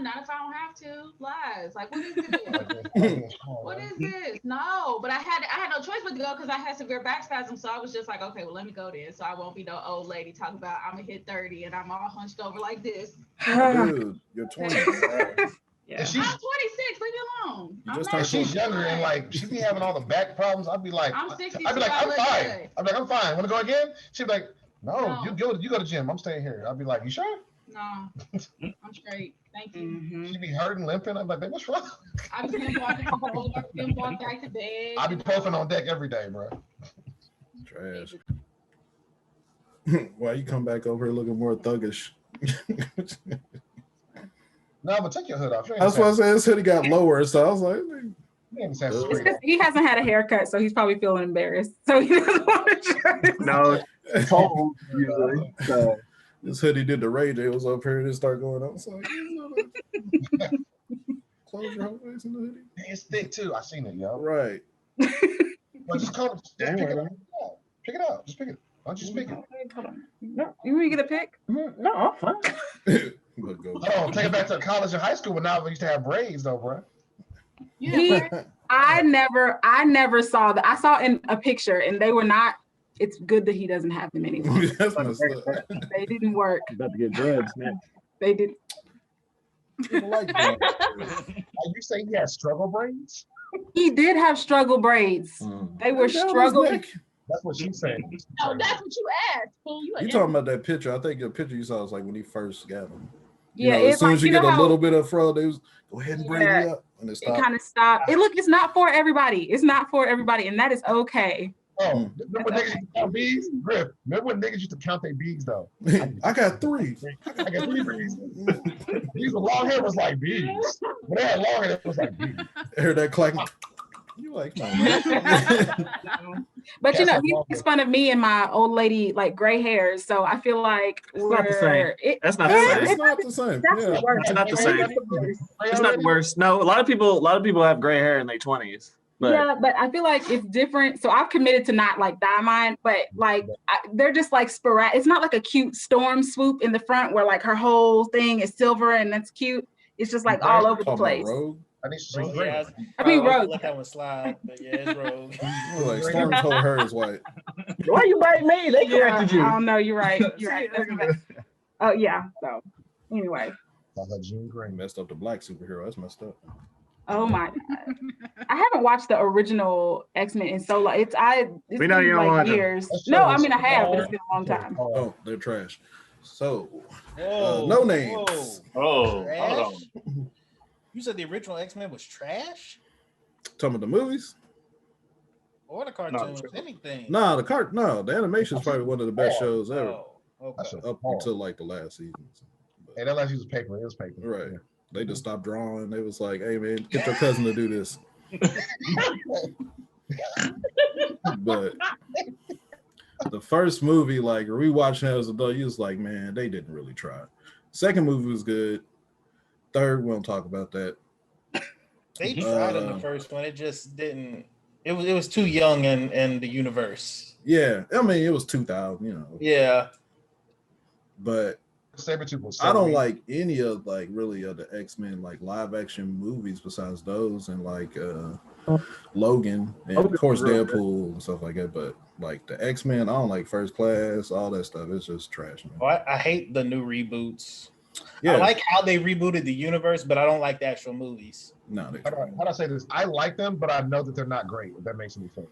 not if I don't have to. Lies. Like, what is this? What is this? No, but I had no choice but to go because I had severe back spasms. So I was just like, okay, well, let me go then. So I won't be no old lady talking about I'm gonna hit 30 and I'm all hunched over like this. Dude, you're 20. Yeah. I'm 26. Leave me alone. She's younger and like she be having all the back problems. I'd be like, I'm 60. I'd be like, I'm fine. I'd be like, I'm fine. Want to go again? She'd be like, no, you go to the gym. I'm staying here. I'd be like, you sure? No, I'm straight. Thank you. Mm-hmm. She'd be hurting, limping. I'm like, what's wrong? I've been walking home. I've been walking back to bed. I'll be puffing on deck every day, bro. Trash. Why you come back over here looking more thuggish? No, but take your hood off. That's why I said his hoodie got lower, so I was like, he hasn't had a haircut, so he's probably feeling embarrassed. So he doesn't want to show it. No, usually. So. This hoodie did the rage. It was up here and it started going up. So close your whole face in the hoodie. It's thick too. I seen it, yo. Right. Well, just pick it up. Pick it up. Just pick it. Why don't you just pick it? Hold on. No, you want me to get a pick? No, I'm fine. Oh, take it back to college and high school, but now we used to have braids though, bro. I never saw that. I saw in a picture and they were not. It's good that he doesn't have them anymore. They didn't work. About to get drugs, man. They did. People like that. You say he had struggle braids? He did have struggle braids. They were struggling. That's what she's saying. Oh, that's what you asked. Fool. You talking about that picture? I think the picture you saw was like when he first got them. Yeah, as soon as you get a little bit of fro, they was go ahead and braid it up, and it stopped. It kind of stopped. It's not for everybody. It's not for everybody, and that is okay. Oh, remember when niggas used to count beads? Griff, remember when niggas used to count their beads though? I got 3. I got 3 beads. These with long hair was like beads. When they had long hair, it was like beads. I heard that clacking. You like, no. But you know, he makes fun of me and my old lady like gray hairs. So I feel like that's not the same. It's not the same. That's worse. It's not the same. It's not worse. No, a lot of people have gray hair in their 20s. But. Yeah, but I feel like it's different. So I've committed to not like dye mine, but like they're just like sporadic. It's not like a cute storm swoop in the front where like her whole thing is silver and that's cute. It's just like all over the place. I need some Rogue. Look how it slide, but yeah, it's Rogue. Like Storm's whole hair is white. Why you bite me? They corrected you. I don't know. You're right. You're right. Oh yeah. So anyway. Messed up the black superhero. That's messed up. Oh my God. I haven't watched the original X-Men in so long. It's we know you don't want years. No, I mean I have, but it's been a long time. Oh, they're trash. So no names. Hold on. You said the original X-Men was trash? Talking about the movies? Or the cartoons, anything. No, the animation is probably one of the best shows ever. Okay. Up until like the last season. But Hey, that last was paper. It was paper. Right. They just stopped drawing. They was like, "Hey man, get your cousin to do this." But the first movie, like rewatching it as an adult, you was like, "Man, they didn't really try." Second movie was good. Third, we don't talk about that. They tried in the first one. It just didn't. It was too young in the universe. Yeah, I mean, it was 2000, you know. Yeah. But Sabretooth was I don't like any of like really of the X-Men like live action movies besides those and like Logan and of course Deadpool and stuff like that. But like the X-Men, I don't like First Class, all that stuff. It's just trash, man. Oh, I hate the new reboots. Yeah. I like how they rebooted the universe, but I don't like the actual movies. No, how do I say this? I like them, but I know that they're not great. If that makes any sense.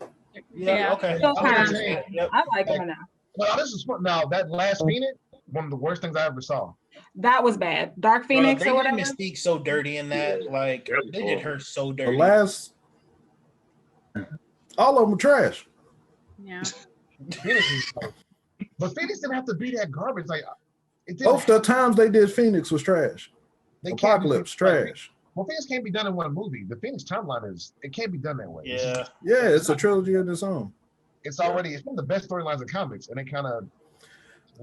Yeah. Okay. I like them now. Well, this is fun. Now that last Phoenix, one of the worst things I ever saw. That was bad. Dark Phoenix Bro, or whatever. Mystique so dirty in that. Like they did her so dirty. The last, all of them were trash. Yeah. But Phoenix didn't have to be that garbage. Like both the times they did Phoenix was trash. Apocalypse trash. Well, Phoenix can't be done in one movie. The Phoenix timeline it can't be done that way. Yeah. Yeah, it's a trilogy of its own. It's one of the best storylines in comics, and it kind of.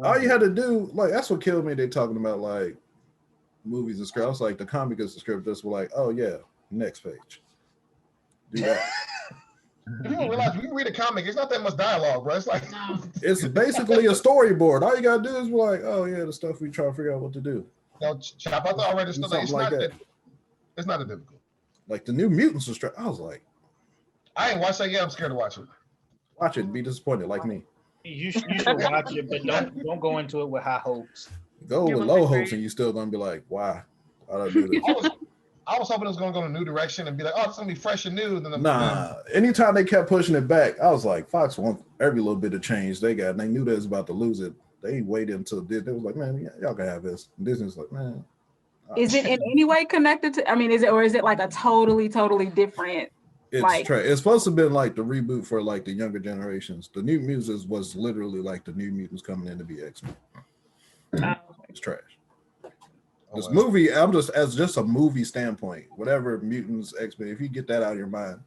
All you had to do, like, that's what killed me. They talking about like movies and script. I was like, the comic is the script. Just were like, oh yeah, next page. Do that. You don't realize when you read a comic, it's not that much dialogue, bro. It's like it's basically a storyboard. All you gotta do is be like, oh yeah, the stuff we try to figure out what to do. Chop out the already stuff. It's like that. It's not that difficult. Like the New Mutants was I was like, I ain't watched that yet. I'm scared to watch it. Watch it and be disappointed like me. You should watch it, but don't go into it with high hopes. Go with low hopes, and you're still gonna be like, why? Why did I do this? I was hoping it was gonna go in a new direction and be like, oh, it's gonna be fresh and new. Nah. Anytime they kept pushing it back, I was like, Fox want every little bit of change they got, and they knew they was about to lose it. They waited until they was like, man, y'all can have this. And Disney's like, man. Is it in any way connected to? I mean, is it like a totally different? It's supposed to have been like the reboot for like the younger generations. The New Mutants was literally like the New Mutants coming in to be X-Men. It's trash. This movie, I'm just as just a movie standpoint, whatever Mutants, X-Men, if you get that out of your mind,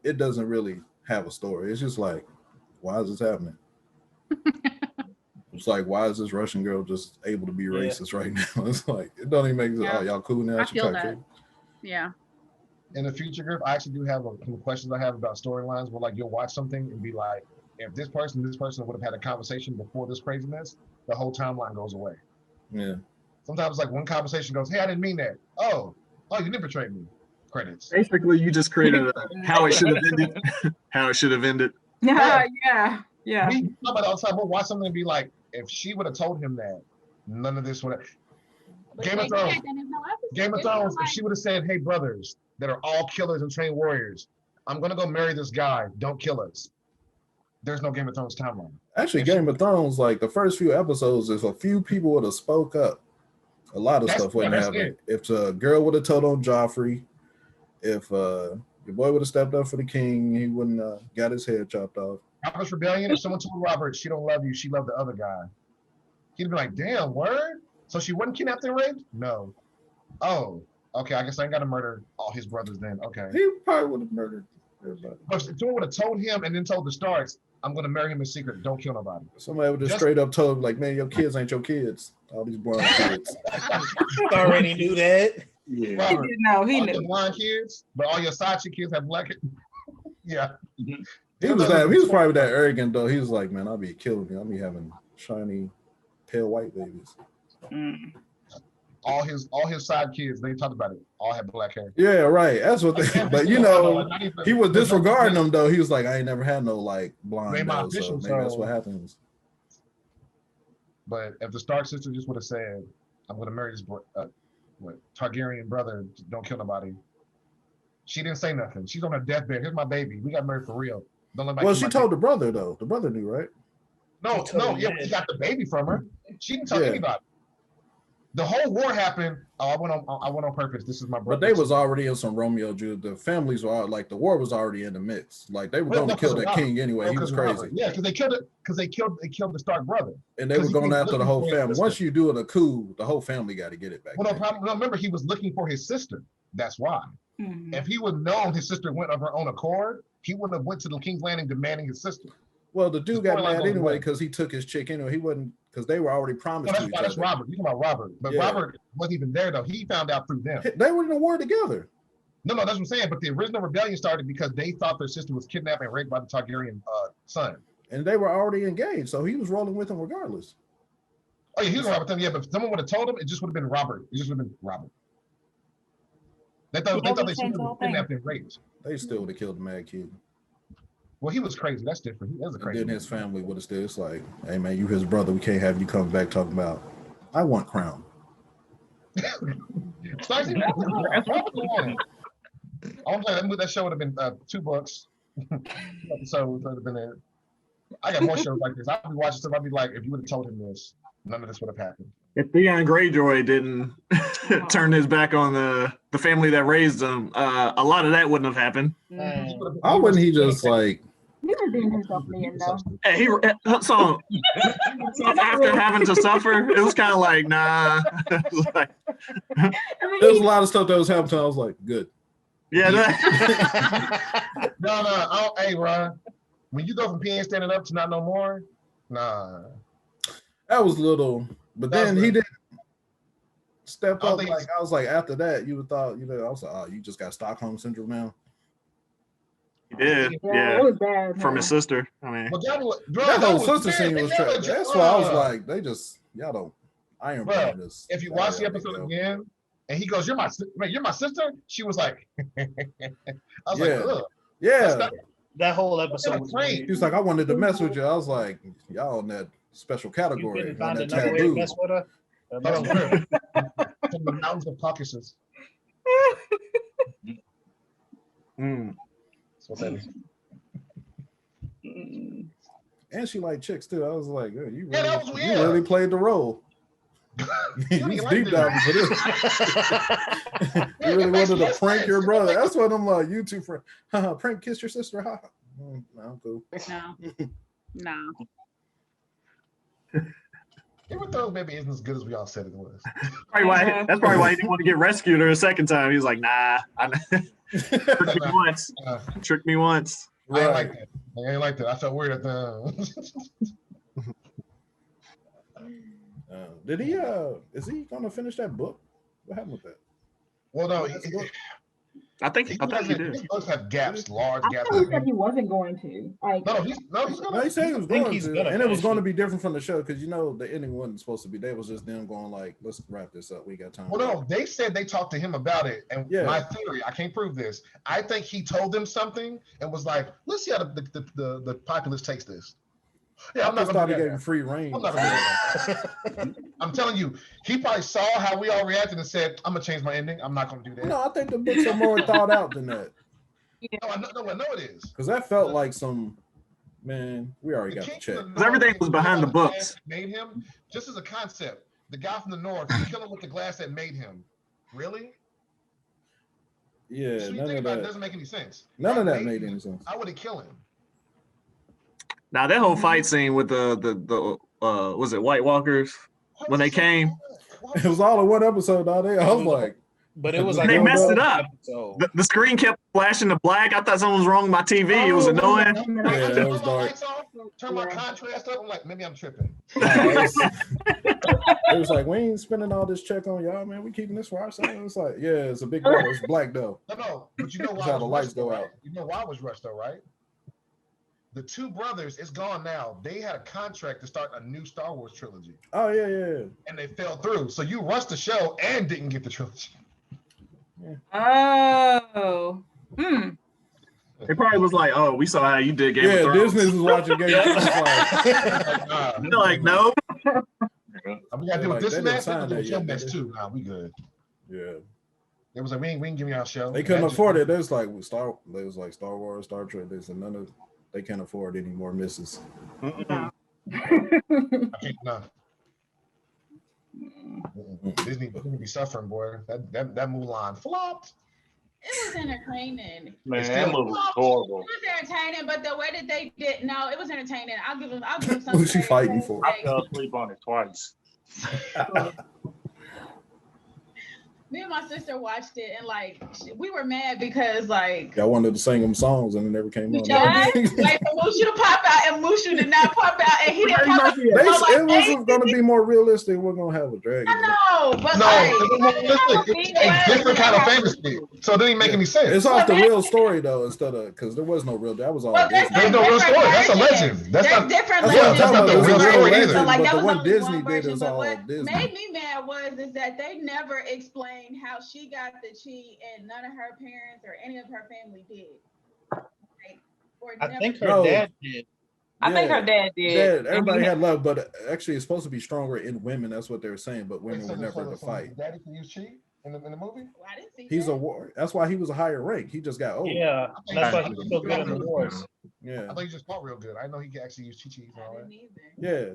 it doesn't really have a story. It's just like, why is this happening? It's like, why is this Russian girl just able to be racist right now? It's like, it don't even make sense. Oh, y'all cool now? I feel that. Yeah. In the future, Griff, I actually do have some questions I have about storylines where like you'll watch something and be like, if this person would have had a conversation before this craziness, the whole timeline goes away. Yeah. Sometimes like one conversation goes, hey, I didn't mean that. Oh, you didn't betray me. Credits. Basically, you just created how it should have ended. How it should have ended. Yeah. We talk about it all the time. We'll watch something and be like, if she would have told him that, none of this would have. Game of Thrones, if she would have said, hey, brothers that are all killers and trained warriors, I'm going to go marry this guy. Don't kill us. There's no Game of Thrones timeline. Actually, Game of Thrones, like the first few episodes, if a few people would have spoke up, a lot of stuff wouldn't happen. If a girl would have told on Joffrey, if your boy would have stepped up for the king, he wouldn't got his head chopped off. Robert's Rebellion, if someone told Robert she don't love you, she loved the other guy, he'd be like, damn, word? So she wasn't kidnapped and raped? No. Oh, okay, I guess I ain't got to murder all his brothers then. Okay. He probably would have murdered everybody. But if someone would have told him and then told the Starks, I'm going to marry him in secret. Don't kill nobody. Somebody would just straight up told him, like, man, your kids ain't your kids. All these blind kids. Already knew that. Yeah. Robert, he knew. Blind kids, but all your side chick kids have black kids. Yeah. He was probably that arrogant, though. He was like, man, I'll be killing me. I'll be having shiny, pale white babies. Mm. All his side kids, they talked about it, all had black hair. Yeah, right. That's what they, but you know, he was disregarding them though. He was like, I ain't never had no like blonde nose, so maybe that's what happens. But if the Stark sister just would have said, I'm gonna marry this Targaryen brother, don't kill nobody. She didn't say nothing. She's on her deathbed. Here's my baby. We got married for real. Well, she told the brother though. The brother knew, right? No, he got the baby from her. She didn't tell anybody. The whole war happened. Oh, I went on purpose. This is my brother. But they was already in some Romeo Juliet. The families were like the war was already in the midst. Like they were going to kill that king anyway. He was crazy. Yeah, because they killed the Stark brother. And they were going after the whole family. Once you do a coup, the whole family got to get it back. Well, no, remember he was looking for his sister. That's why. Mm-hmm. If he would have known his sister went of her own accord, he wouldn't have went to the King's Landing demanding his sister. Well, the dude got mad anyway because he took his chick anyway. He wasn't because they were already promised to each other. That's Robert. You're talking about Robert. But Robert wasn't even there though. He found out through them. They were in a war together. No, that's what I'm saying. But the original rebellion started because they thought their sister was kidnapped and raped by the Targaryen son. And they were already engaged, so he was rolling with them regardless. Oh yeah, he was rolling with them. Yeah, but if someone would have told him, it just would have been Robert. It just would have been Robert. They thought they were kidnapped and raped. They still would have killed the Mad King. Well, he was crazy. That's different. He was a crazy. And then his family would have still. It's like, hey man, you his brother. We can't have you come back talking about. I want crown. That show would have been 2 books. So would have been there. I got more shows like this. I'd be watching stuff. I'd be like, if you would have told him this, none of this would have happened. If Theon Greyjoy didn't turn his back on the family that raised him, a lot of that wouldn't have happened. Why wouldn't he just like? He was being himself, though. Hey, so after having to suffer, it was kind of like, nah. There's a lot of stuff that was happening. I was like, good. Yeah. No. Hey, Ron. When you go from peeing standing up to not no more, nah. That was little, but then he didn't step up. Like I was like, after that, you would thought, I was like, oh, you just got Stockholm syndrome now. He did, yeah. It was bad, from his sister. I mean, that whole sister scene was trash. That's why I was like, y'all don't Iron Man this. If you watch the episode again, and he goes, "You're my sister," she was like, I was like, ugh. Yeah. That whole episode was great. He was like, I wanted to mess with you. I was like, y'all in that special category. On that taboo. Mess with her. From the mountains of Caucasus. That's what that is. And she liked chicks too. I was like, oh, you really played the role. He's deep diving for this. You really wanted to prank your brother. That's what I'm like. You two for prank kiss your sister. No, I'm cool. No. Game of Thrones maybe isn't as good as we all said it was. That's probably why he didn't want to get rescued her a second time. He was like, nah. Tricked me once. Right. I ain't like that. I felt weird at the. Did he? Is he gonna finish that book? What happened with that? Well, no. I think he did. His books have gaps, large gaps. I thought he said he wasn't going to. Like, he's gonna. No, he said he was going to, and it was going to be different from the show because the ending wasn't supposed to be. They was just them going like, "Let's wrap this up. We got time." Well, no, they said they talked to him about it, and my theory, I can't prove this. I think he told them something and was like, "Let's see how the populace takes this." Yeah, I'm not thought he gave him free reign. I'm telling you, he probably saw how we all reacted and said, "I'm gonna change my ending. I'm not gonna do that." No, I think the books are more thought out than that. No, I know it is. Because that felt like some man. We already got the check. Everything was behind the books. Made him just as a concept. The guy from the north, he killed him with the glass that made him. Really? Yeah, so you think about it, doesn't make any sense. None of that made any sense. I would have killed him. Now that whole fight scene with the was it White Walkers when they came? It was all in one episode. I was like, but it was like they messed it up. The screen kept flashing to black. I thought something was wrong with my TV. It was annoying. Yeah, it was dark. Turn my contrast up. I'm like, maybe I'm tripping. It was like, we ain't spending all this check on y'all, man. We keeping this for ourselves. It's like, yeah, it's a big deal. It's black though. No, but you know why how the lights go out. You know why it was rushed though, right? The two brothers, it's gone now. They had a contract to start a new Star Wars trilogy. Oh, yeah. And they fell through. So you rushed the show and didn't get the trilogy. Yeah. Oh. It probably was like, oh, we saw how you did Game of Thrones. Disney was watching Game of Thrones. They're like, no. We got to do this match and the show match too. Nah, we good. Yeah. It was like, we ain't giving you our show. They couldn't afford it. They was like Star Wars, Star Trek. They said they can't afford any more misses. I can't, no. Disney be suffering, boy. That Mulan flopped. It was entertaining. Man, that movie was horrible. It was entertaining, but the way that they did, no, it was entertaining. I'll give them something. Who's she fighting for? I fell asleep on it twice. Me and my sister watched it, and like we were mad because like y'all wanted to sing them songs and it never came on. Like Mushu to pop out, and Mushu did not pop out, and he didn't pop out. It wasn't going to be more realistic. We're going to have a dragon. I know, but it's different kind of fantasy. So it didn't make any sense. It's off the real story though, instead of because there was no real. That was all. There's no real story. That's a legend. That's not different. That's not the real story either. So, like, but that the was one Disney one did version, is all what Disney. made me mad is that they never explained how she got the chi, and none of her parents or any of her family did. I think her dad did. I think her dad did. Everybody had love, but actually, it's supposed to be stronger in women. That's what they were saying. But women were never to fight. Daddy can use chi in the movie. Well, I didn't see He's that. a war. That's why he was a higher rank. He just got old. Yeah, that's why he was so good in the wars. Yeah, I thought he just fought real good. I know he can actually use chi and all that. Yeah,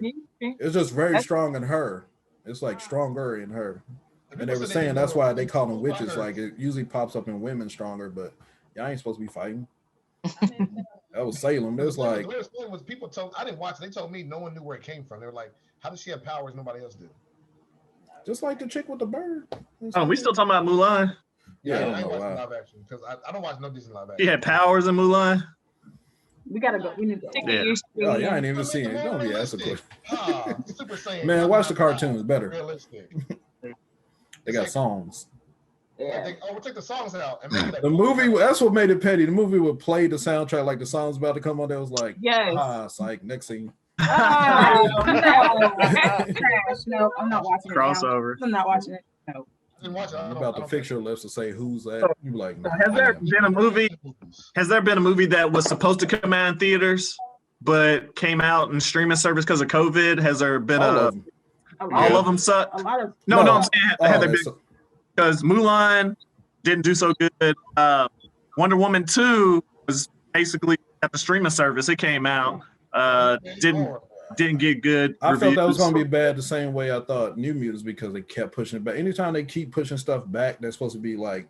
it's just very strong in her. It's like stronger in her. And they were saying that's why they call them witches. Like it usually pops up in women stronger, but y'all ain't supposed to be fighting. That was Salem. It was like was people told I didn't watch. They told me no one knew where it came from. They were like, "How does she have powers nobody else did?" Just like the chick with the bird. Oh, we still talking about Mulan? Yeah, I ain't watching live action because I don't watch no Disney live action. She had powers in Mulan. We gotta go. We need to go. Yeah. Oh, y'all ain't even seen it. Don't be asking questions. Super Saiyan. Man, watch the cartoons better. Realistic. They got songs. Yeah. We'll take the songs out and make it the movie. That's what made it petty. The movie would play the soundtrack like the song's about to come on. That was like, psych. Next scene. Oh, no. No, I'm not watching it. Crossover. I'm not watching it. No. I'm about to fix your lips to say who's that. You be like, has there been a movie? Has there been a movie that was supposed to come out in theaters but came out in streaming service because of COVID? Has there been all of them suck? No, I'm saying had there been because Mulan didn't do so good. Wonder Woman 2 was basically at the streaming service. It came out, didn't get good. I reviews. felt that was gonna be bad the same way I thought New Mutants because they kept pushing it back. Anytime they keep pushing stuff back, that's supposed to be like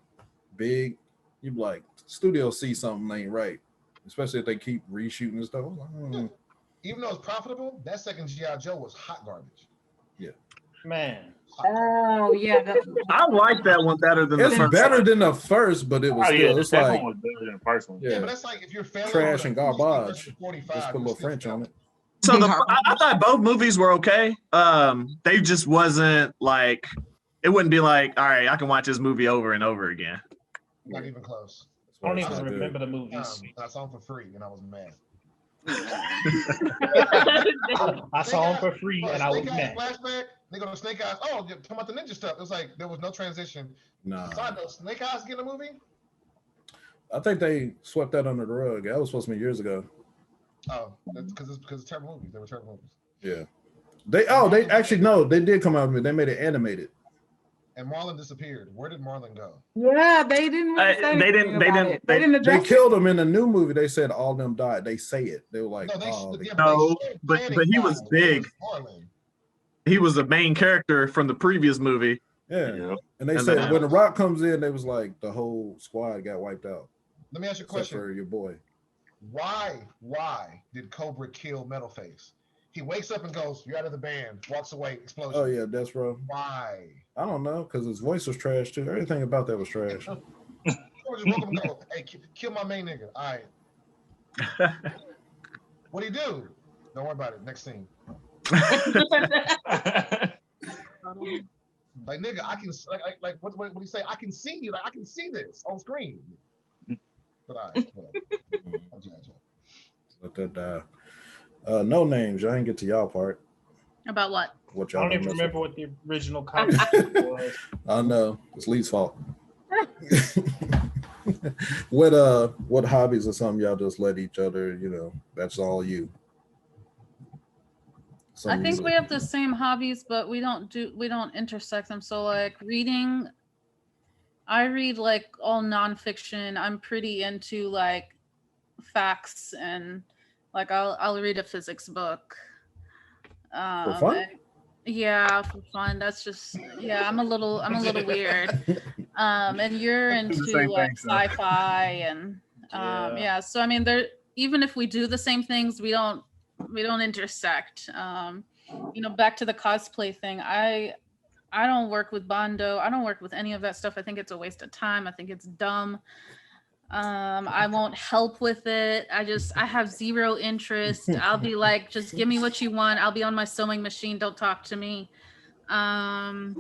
big. You be like, studio see something ain't right, especially if they keep reshooting and stuff. Even though it's profitable, that second G.I. Joe was hot garbage. Yeah, man. Oh yeah, I like that one better than it's the first. better than the first, but it was still. It's like one was better than the first one. Yeah, but that's like if you're trash and garbage. Just put a little French on it. So I thought both movies were okay. They just wasn't like it wouldn't be like, all right, I can watch this movie over and over again. Not even close. I don't even remember the movies. I saw them for free and I was mad. I saw them for free and I was mad. Flashback, they go to Snake Eyes. Oh, talking about the ninja stuff. It was like there was no transition. No. Side note, Snake Eyes getting a movie? I think they swept that under the rug. That was supposed to be years ago. Oh, because it's terrible movies. They were terrible movies. Yeah. They actually no, they did come out with it. They made it animated. And Marlon disappeared. Where did Marlon go? Yeah, they didn't. Really say they didn't. They killed him in the new movie. They said all of them died. They say it. They were like, but he was big. He was the main character from the previous movie. Yeah. And they said when The Rock comes in, they was like the whole squad got wiped out. Let me ask you a question. For your boy. Why did Cobra kill Metalface? He wakes up and goes, "You're out of the band." Walks away, explosion. Oh yeah, that's rough. Why? I don't know, because his voice was trash too. Everything about that was trash. Cobra just woke up and go, "Hey, kill my main nigga." All right. What'd he do? Don't worry about it. Next scene. Like nigga, I can like what do you say? I can see you. Like I can see this on screen. But all right. Let that die. No names. Y'all ain't get to y'all part. About what? What y'all I don't even remember what the original concept was. I know. It's Lee's fault. What hobbies or something y'all just let each other, that's all you. I think we have the same hobbies, but we don't intersect them. So like reading, I read like all nonfiction. I'm pretty into like facts and like I'll read a physics book. For fun? Yeah, for fun. That's just I'm a little weird. And you're into same like thing, so. sci-fi and Yeah. so I mean there even if we do the same things, we don't intersect. Back to the cosplay thing. I don't work with Bondo. I don't work with any of that stuff. I think it's a waste of time. I think it's dumb. I won't help with it. I have zero interest. I'll be like, just give me what you want. I'll be on my sewing machine. Don't talk to me. I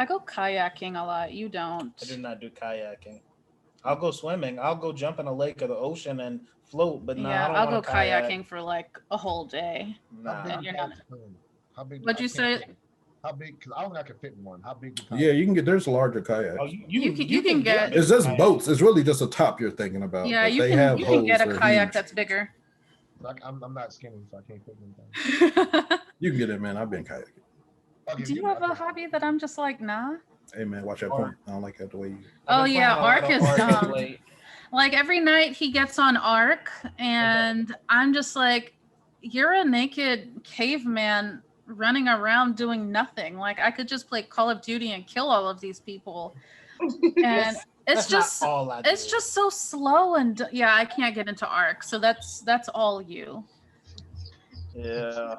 go kayaking a lot. You don't. I do not do kayaking. I'll go swimming. I'll go jump in a lake or the ocean and float, but Yeah, I don't I'll go want to kayak. kayaking for like a whole day. Nah. And you're not. How big? What'd you say? How big? Because I don't think I can fit in one. How big? Yeah, you can get. There's larger kayaks. Oh, you can get. It's just boats. It's really just a top you're thinking about. Yeah, but you they can. have You can get a holes, kayak huge. that's bigger. I'm not skinny, so I can't fit in anything. You can get it, man. I've been kayaking. Okay, Do you have a hobby that I'm just like, nah? Hey, man, watch that point. I don't like that the way you. Oh yeah, Ark is dumb. Late. Like every night he gets on Ark, and I'm just like, you're a naked caveman running around doing nothing. Like I could just play Call of Duty and kill all of these people. And it's just so slow and I can't get into Ark. So that's all you. Yeah.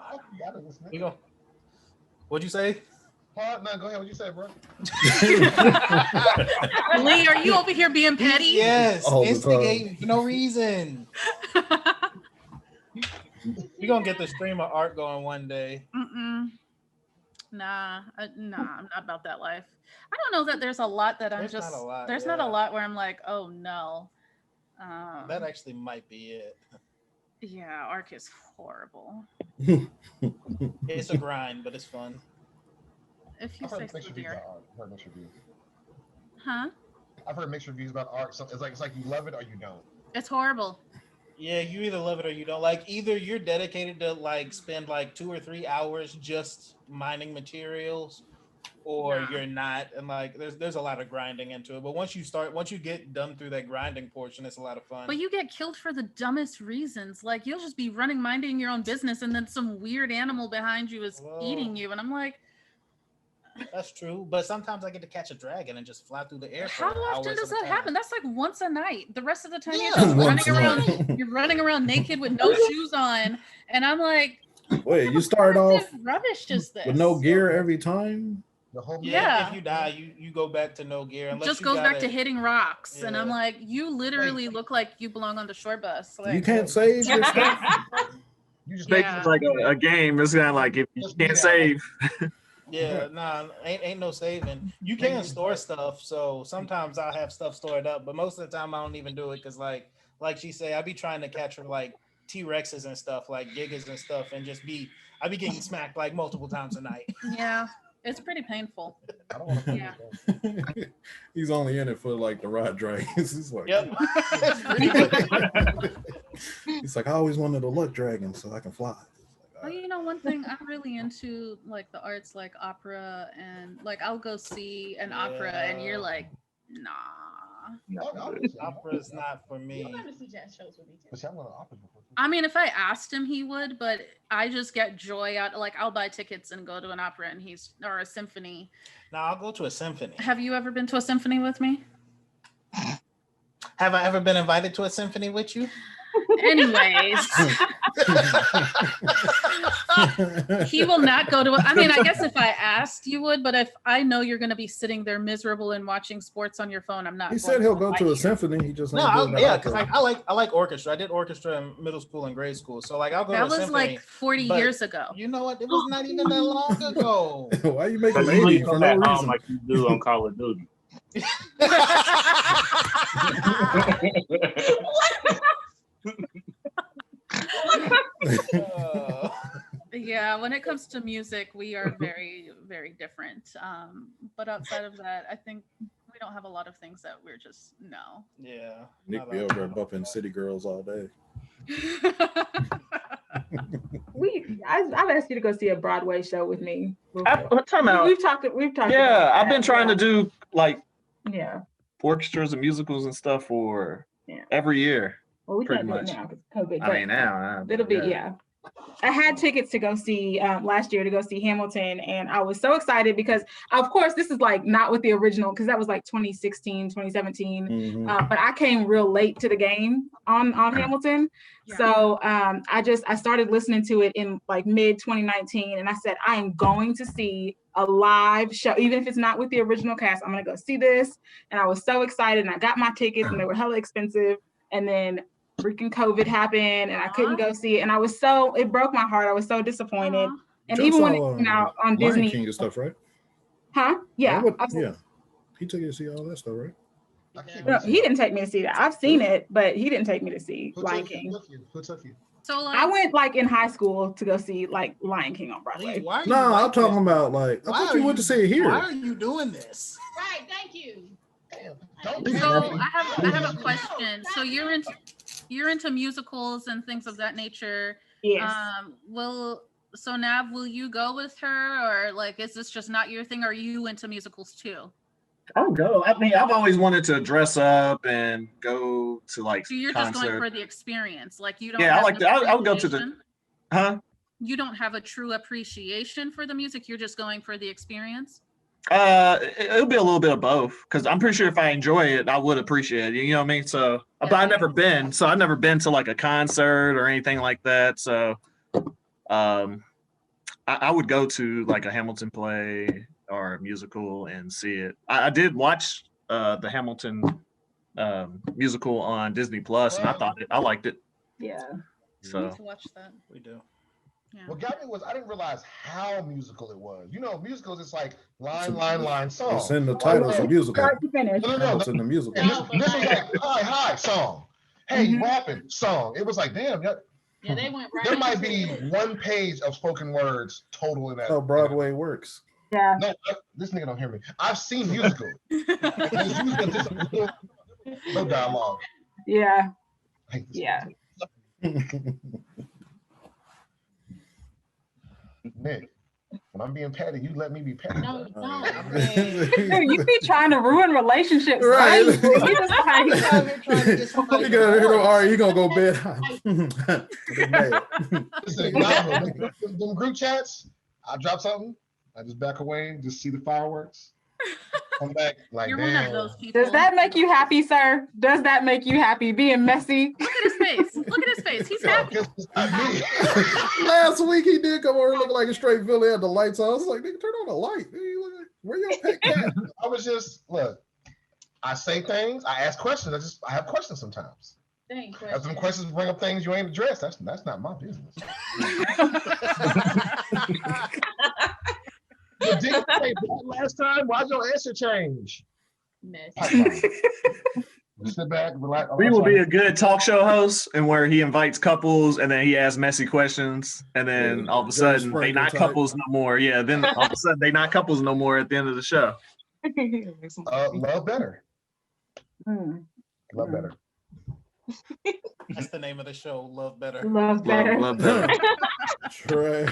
You go. What'd you say? No, go ahead. What you say, bro? Lee, are you over here being petty? Yes, instigating for no reason. We're gonna get the stream of Ark going one day. Nah, I'm not about that life. I don't know that there's a lot that I'm just. There's not a lot where I'm like, oh no. That actually might be it. Yeah, Ark is horrible. It's a grind, but it's fun. If you say so, dear. Huh? I've heard mixed reviews about Ark. So it's like you love it or you don't. It's horrible. Yeah, you either love it or you don't. Like either you're dedicated to like spend like 2 or 3 hours just mining materials, or you're not. And like there's a lot of grinding into it. But once you get done through that grinding portion, it's a lot of fun. But you get killed for the dumbest reasons. Like you'll just be minding your own business, and then some weird animal behind you is eating you, and I'm like. That's true, but sometimes I get to catch a dragon and just fly through the air. How often does that happen? That's like once a night. The rest of the time you're just running around. You're running around naked with no shoes on, and I'm like, wait, you start off rubbish is this with no gear every time? Yeah, if you die, you go back to no gear. It just goes back to hitting rocks, and I'm like, you literally look like you belong on the short bus. Like, you can't save yourself. You just make it like a game. It's kind of like if you can't save. Yeah, nah, ain't no saving. You can store stuff, so sometimes I'll have stuff stored up, but most of the time I don't even do it because like she say, I be trying to capture like T-Rexes and stuff, like gigas and stuff, and I be getting smacked like multiple times a night. Yeah, it's pretty painful. Yeah. He's only in it for like the rod dragons. He's like, yep. He's like, I always wanted a luck dragon so I can fly. Well, you know, one thing I'm really into, like the arts, like opera, and like I'll go see an opera, and you're like, nah. Opera's not for me. I mean, if I asked him, he would, but I just get joy out. Like I'll buy tickets and go to an opera, or a symphony. No, I'll go to a symphony. Have you ever been to a symphony with me? Have I ever been invited to a symphony with you? Anyways, he will not go to I mean, I guess if I asked you would, but if I know you're going to be sitting there miserable and watching sports on your phone, I'm not. He said he'll go to a symphony. He just because like I like orchestra. I did orchestra in middle school and grade school, so like I'll go to a symphony. That was like 40 years ago. You know what? It was not even that long ago. Why are you making 80 for no reason? Like you do on Call of Duty. Yeah, when it comes to music, we are very, very different. But outside of that, I think we don't have a lot of things that we're just no. Yeah. Nick be over there bumping City Girls all day. I've asked you to go see a Broadway show with me. Time out. We've talked. Yeah, I've been trying to do like orchestras and musicals and stuff for every year. Well, we can't do it now because COVID. I mean, now it'll be I had tickets to go see last year to go see Hamilton, and I was so excited because, of course, this is like not with the original because that was like 2016, 2017. But I came real late to the game on Hamilton, so I started listening to it in like mid 2019, and I said I am going to see a live show, even if it's not with the original cast. I'm gonna go see this, and I was so excited, and I got my tickets, and they were hella expensive, and then freaking COVID happened and I couldn't go see it. And it broke my heart. I was so disappointed. And even when it came out on Lion Disney. King and stuff, right? Huh? Yeah. Yeah. He took you to see all that stuff, right? No, he didn't take me to see that. I've seen it, but he didn't take me to see Lion King. Who took you? So like, I went like in high school to go see like Lion King on Broadway. No, I'm talking about like I thought you went to see it here. Why are you doing this? Right, thank you. So I have a question. So you're into musicals and things of that nature. Yes. Nav, will you go with her, or like is this just not your thing? Or are you into musicals too? I'll go. I mean, I've always wanted to dress up and go to like. So you're just going for the experience, like you don't. Yeah, I like that. I would go to the. Huh? You don't have a true appreciation for the music. You're just going for the experience. It'll be a little bit of both because I'm pretty sure if I enjoy it, I would appreciate it. You know what I mean? So, but I've never been to like a concert or anything like that. So, I would go to like a Hamilton play or a musical and see it. I did watch the Hamilton musical on Disney Plus, and I liked it. Yeah. So we need to watch that. We do. Yeah. What got me was I didn't realize how musical it was. You know, musicals, it's like line, song. It's in the title, it's a musical. No. It's in the musical. This was like hi, song. Hey, what happened? Song. It was like, damn, Yeah, they went right. there might be 1 page of spoken words total in that. How Broadway works. Yeah. No, this nigga don't hear me. I've seen musicals. No dialogue. Yeah. I hate this Yeah. Nick, when I'm being petty, you let me be petty. No, Dude, you be trying to ruin relationships, right? You just like, all right, you gonna go bed. Them group chats, I drop something, I just back away, just see the fireworks. Come back like, You're damn. one of those people. does that make you happy, sir? Does that make you happy? Being messy? Look at his face. Look at his face. He's happy. Last week he did come over looking like a straight villain, had the lights on. I was like, nigga, turn on the light. Where your pet cat? I was just, look, I say things, I ask questions. I have questions sometimes. If some questions bring up things you ain't addressed, that's not my business. You did say that last time. Why'd your answer change? Sit back, relax. we will be a good talk show host, and where he invites couples, and then he asks messy questions, and then all of a sudden they not couples no more. Yeah, then all of a sudden they not couples no more at the end of the show. Love better. Love better. That's the name of the show. Love better. Love better. Love better. Trey.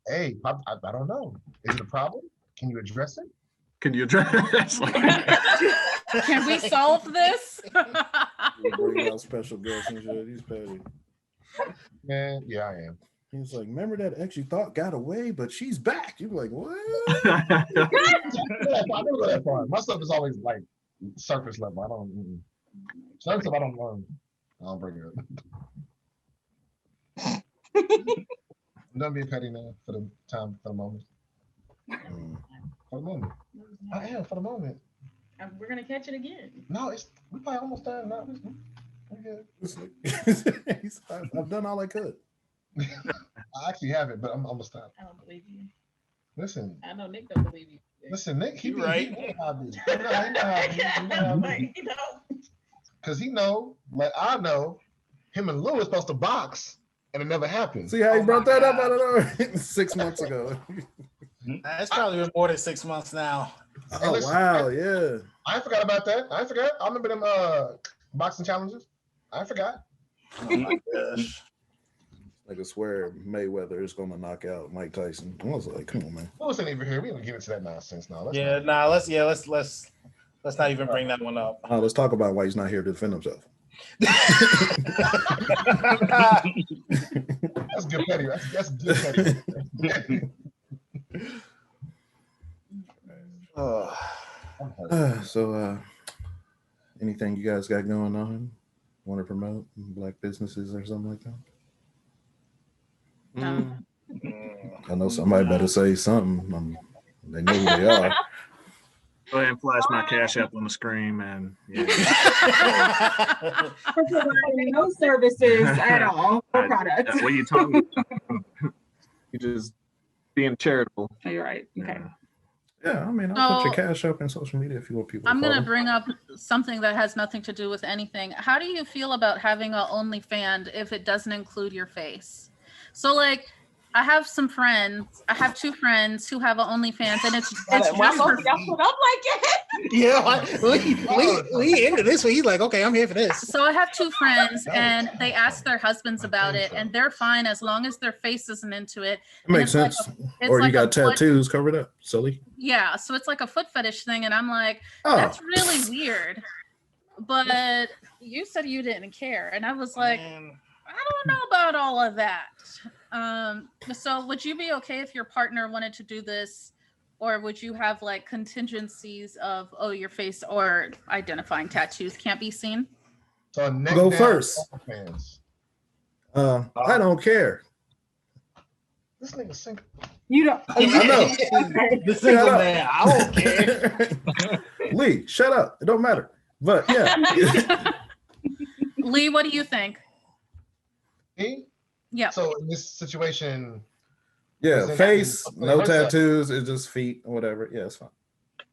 Hey, I don't know. Is it a problem? Can you address it? Can you address? Can we solve this? Bring out special guests and shit. He's petty. Man, yeah, I am. He's like, remember that ex you thought got away, but she's back. You're like, what? I never go that far. My stuff is always like surface level. I don't. Some stuff I don't learn. I don't bring it up. I'm done being petty now for the moment. For the moment. I am for the moment. We're gonna catch it again. No, we probably almost done. No, we're good. I've done all I could. I actually haven't, but I'm almost done. I don't believe you. Listen. I know Nick don't believe you. Listen, Nick, he right. He know how I be. Because he know, like I know, him and Lou is supposed to box, and it never happened. See how he brought that up? I don't know. 6 months ago. It's probably been more than 6 months now. Oh, wow, yeah. I forgot about that. I forgot. I remember them boxing challenges. I forgot. Oh my gosh. I could swear Mayweather is gonna knock out Mike Tyson. I was like, come on, man. Who wasn't even here? We don't get into that nonsense now. Let's not even bring that one up. Let's talk about why he's not here to defend himself. That's good petty. That's good petty. So, anything you guys got going on? Want to promote black businesses or something like that? No. I know somebody better say something. They know who they are. Go ahead and flash my Cash App on the screen, man. Yeah. No services at all. No products. What are you talking about? You just being charitable. Oh, you're right. Okay. Yeah, I mean, I'll put your So- Cash App in social media if you want people to I'm going to follow. bring up something that has nothing to do with anything. How do you feel about having a OnlyFans if it doesn't include your face? So like, I have two friends who have an OnlyFans, and it's just Why for both of y'all put up like that? Yeah, we into this one. He's like, okay, I'm here for this. So I have two friends, and they ask their husbands about it, and they're fine as long as their face isn't into it. It makes And it's sense. it's Or you like got a foot- tattoos covered up, silly. Yeah, so it's like a foot fetish thing, and I'm like, Oh. that's really weird. But you said you didn't care, and I was like, Man. I don't know about all of that. So would you be okay if your partner wanted to do this, or would you have like contingencies of, oh, your face or identifying tattoos can't be seen? So neck Go down first. OnlyFans. I don't care. This nigga single. You don't. I know. The single Shut up. man. I don't care. Lee, shut up. It don't matter. But yeah. Lee, what do you think? Me? Yeah. So in this situation, Yeah, Is it- face, no What's that? tattoos, it's just feet or whatever. Yeah, it's fine.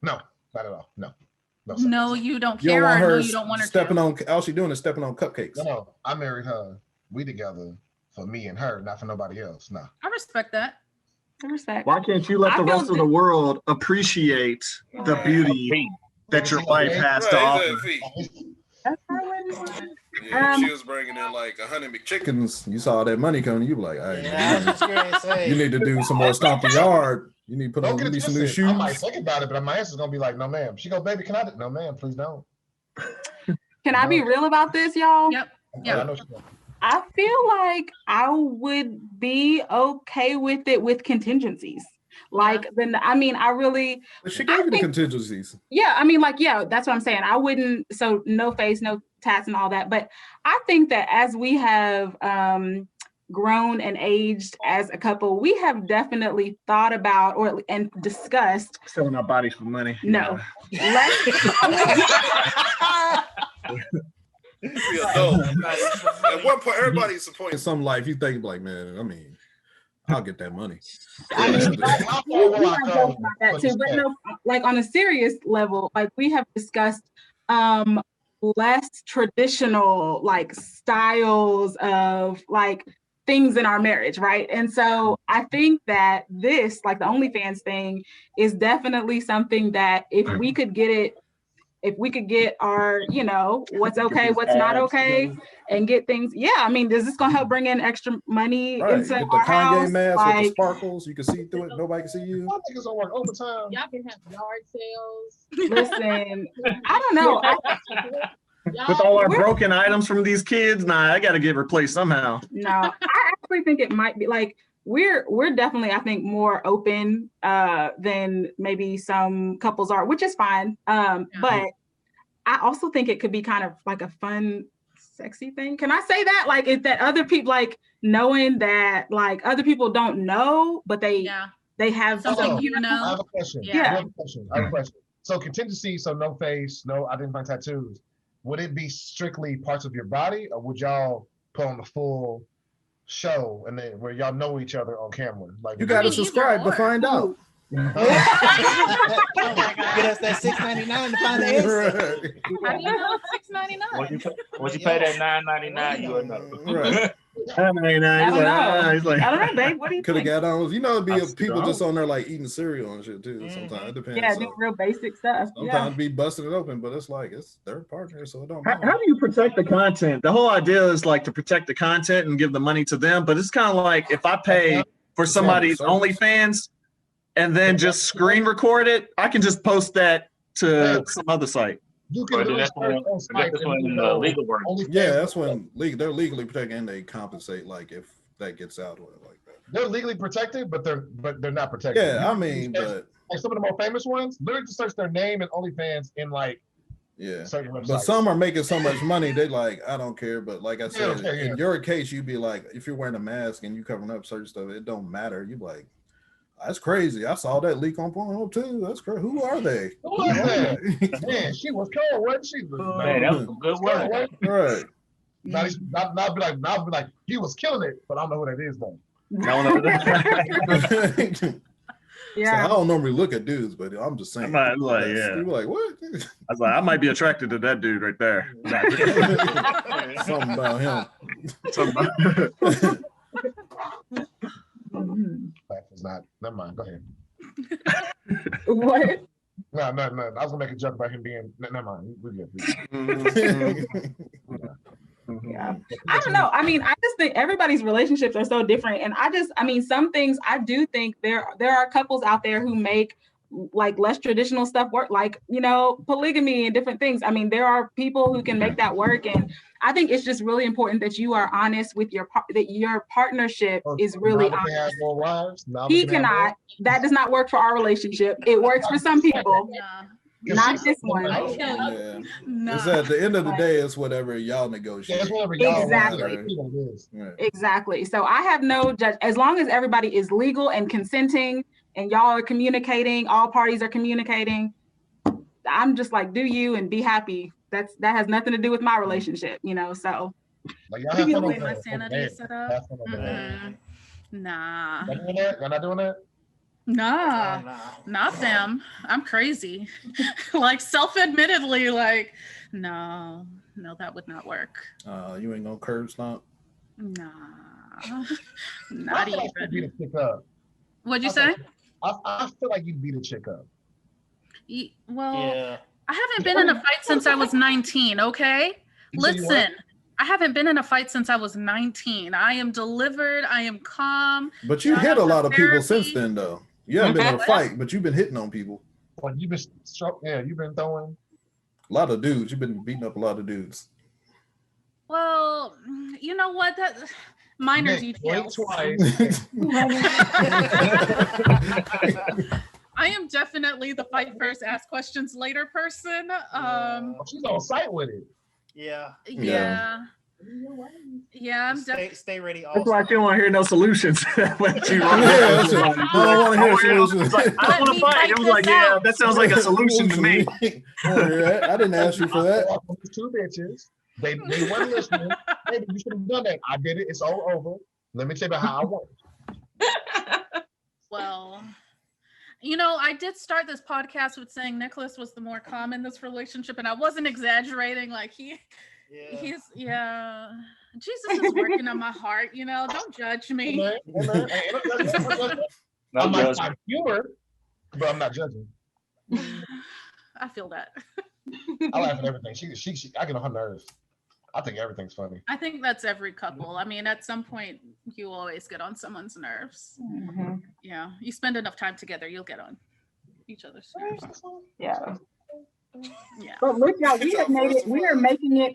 no, not at all. No. No, you don't You care, don't want or no, her you don't want her stepping to. on, all she doing is stepping on cupcakes. No, I married her. We together for me and her, not for nobody else. No. I respect that. Respect. Why can't you let I the feel rest of the world appreciate the beauty that your wife has to offer? That's probably Yeah, she was bringing in like 100 McChickens. You saw that money coming, you be like, all right, Yeah, I was just gonna say. you need to do some more stomp the yard. You need to put Don't on, get you it need some new twisted. I might shoes. think about it, but my answer's gonna be like, no, ma'am. She go, baby, can I? No, ma'am, please don't. Can I be real about this, y'all? Yep. I Yeah. know she don't. I feel like I would be okay with it with contingencies. Like, then I mean, I really, But she gave you the think- contingencies. yeah, I mean, like, yeah, that's what I'm saying. I wouldn't, so no face, no tats and all that. But I think that as we have grown and aged as a couple, we have definitely thought about and discussed. Selling our bodies for money. No. Be adult. At one point, everybody's supporting some life. You think like, man, I mean, I'll get that money. I mean, How we far will I have go joked about that for too, but respect? no, like on a serious level, like we have discussed less traditional like styles of like things in our marriage, right? And so I think that this, like the OnlyFans thing, is definitely something that if we could get our, you know, what's okay, what's not okay, and get things, yeah, I mean, is this gonna help bring in extra money Right. into Get the our Kanye house? mask with the Like, sparkles. You can see through it. Nobody can see you. Y'all niggas don't work overtime. Y'all can have yard sales. listen, I don't know. With all our We're- broken items from these kids, nah, I got to get replaced somehow. No, I actually think it might be like we're definitely, I think, more open than maybe some couples are, which is fine. But I also think it could be kind of like a fun, sexy thing. Can I say that? Like, if that other people, like knowing that like other people don't know, but they have Something some, you I know. have a question. Yeah. I have a question. So contingency, so no face, no identifying tattoos. Would it be strictly parts of your body, or would y'all put on the full show and then where y'all know each other on camera? Like You got to either subscribe to or. find out. Get us that $6.99 to find the answer. How do you know it's $6.99? Once you pay that $9.99, you'll know. Right. I don't know. He's like, I don't know, babe. What do you Could have think? got on. You know, it'd be That's people strong. just on there like eating cereal and shit too. Sometimes it depends. Yeah, So do real basic stuff. sometimes be busting it open, but it's like it's their partner, so it don't How matter. do you protect the content? The whole idea is like to protect the content and give the money to them. But it's kind of like if I pay for somebody's Service. OnlyFans and then just screen record it, I can just post that to some other site. You can literally search on sites that's when legal work. Yeah, that's when they're legally protected and they compensate like if that gets out or like that. They're legally protected, but they're not protected. Yeah, I mean, but like some of the more famous ones, literally just search their name and OnlyFans in like certain websites. But some are making so much money, they like, I don't care. But like I said, in your case, you'd be like, if you're wearing a mask and you covering up certain stuff, it don't matter. You like, that's crazy. I saw that leak on Pornhub too. That's crazy. Who are they? Who is that? Man, she was cold, wasn't she? Man, that was some good work. Right. Not be like, he was killing it, but I don't know who that is though. Yeah. So I don't normally look at dudes, but I'm just saying. I might, like, yeah. People like, what? I was like, I might be attracted to that dude right there. Something about him. That is not. Never mind. Go ahead. What? No. I was gonna make a joke about him being. Never mind. We're good. Yeah. I don't know. I mean, I just think everybody's relationships are so different. And some things I do think there are couples out there who make like less traditional stuff work, like, polygamy and different things. I mean, there are people who can make that work. And I think it's just really important that you are honest with that your partnership is really honest. He cannot. That does not work for our relationship. It works for some people. Not this one. Yeah. No. It's at the end of the day, it's whatever y'all negotiate. Exactly. So I have no judge. As long as everybody is legal and consenting and y'all are communicating, all parties are communicating, I'm just like, do you and be happy. That has nothing to do with my relationship, so. Like, y'all have fun my sanity set up. Nah. Y'all not doing that? Nah, not them. I'm crazy. Like self-admittedly, like, no, that would not work. You ain't gonna curb stomp? Nah, not even. What'd you say? I feel like you'd beat a chick up. I haven't been in a fight since I was 19, okay? Listen, I haven't been in a fight since I was 19. I am delivered. I am calm. But you hit a lot of people since then, though. You haven't been in a fight, but you've been hitting on people. Well, you've been throwing. A lot of dudes. You've been beating up a lot of dudes. Well, you know what? That minor details. I am definitely the fight first, ask questions later person. She's on site with it. Yeah. Yeah, I'm stay ready. That's why she don't want to hear no solutions. I don't want to hear solutions. I don't want to fight. It was like, yeah, that sounds like a solution to me. I didn't ask you for that. Two bitches. They weren't listening. Maybe you should have done that. I did it. It's all over. Let me tell you about how I want. Well, I did start this podcast with saying Nicholas was the more calm in this relationship, and I wasn't exaggerating. Like Jesus is working on my heart. Don't judge me. I'm humor, but I'm not judging. I feel that. I laugh at everything. She I get on her nerves. I think everything's funny. I think that's every couple. I mean, at some point, you always get on someone's nerves. Mm-hmm. Yeah, you spend enough time together, you'll get on each other's nerves. Yeah. Yeah. But look, y'all, we have made it. We are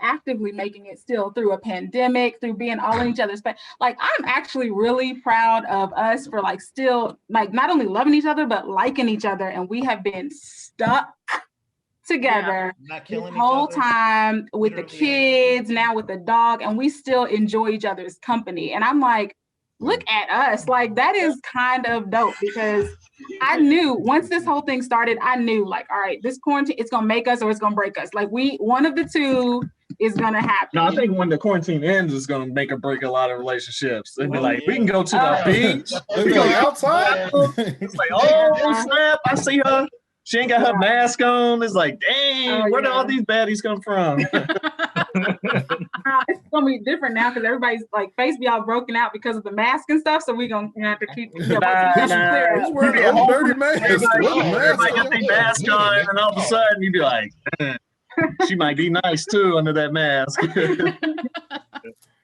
actively making it still through a pandemic, through being all in each other's face. Like, I'm actually really proud of us for still not only loving each other, but liking each other. And we have been stuck together the whole time with the kids, now with the dog, and we still enjoy each other's company. And I'm like, look at us. Like, that is kind of dope, because I knew once this whole thing started, I knew all right, this quarantine, it's gonna make us or it's gonna break us. Like, one of the two is gonna happen. No, I think when the quarantine ends, it's gonna make or break a lot of relationships. They'd be like, we can go to the beach. We go outside. It's like, oh snap, I see her. She ain't got her mask on. It's like, dang, where did all these baddies come from? It's gonna be different now because everybody's face be all broken out because of the mask and stuff. So we're gonna have to keep clear. Wearing a dirty mask. Everybody got their mask on, and all of a sudden you'd be like, she might be nice too under that mask.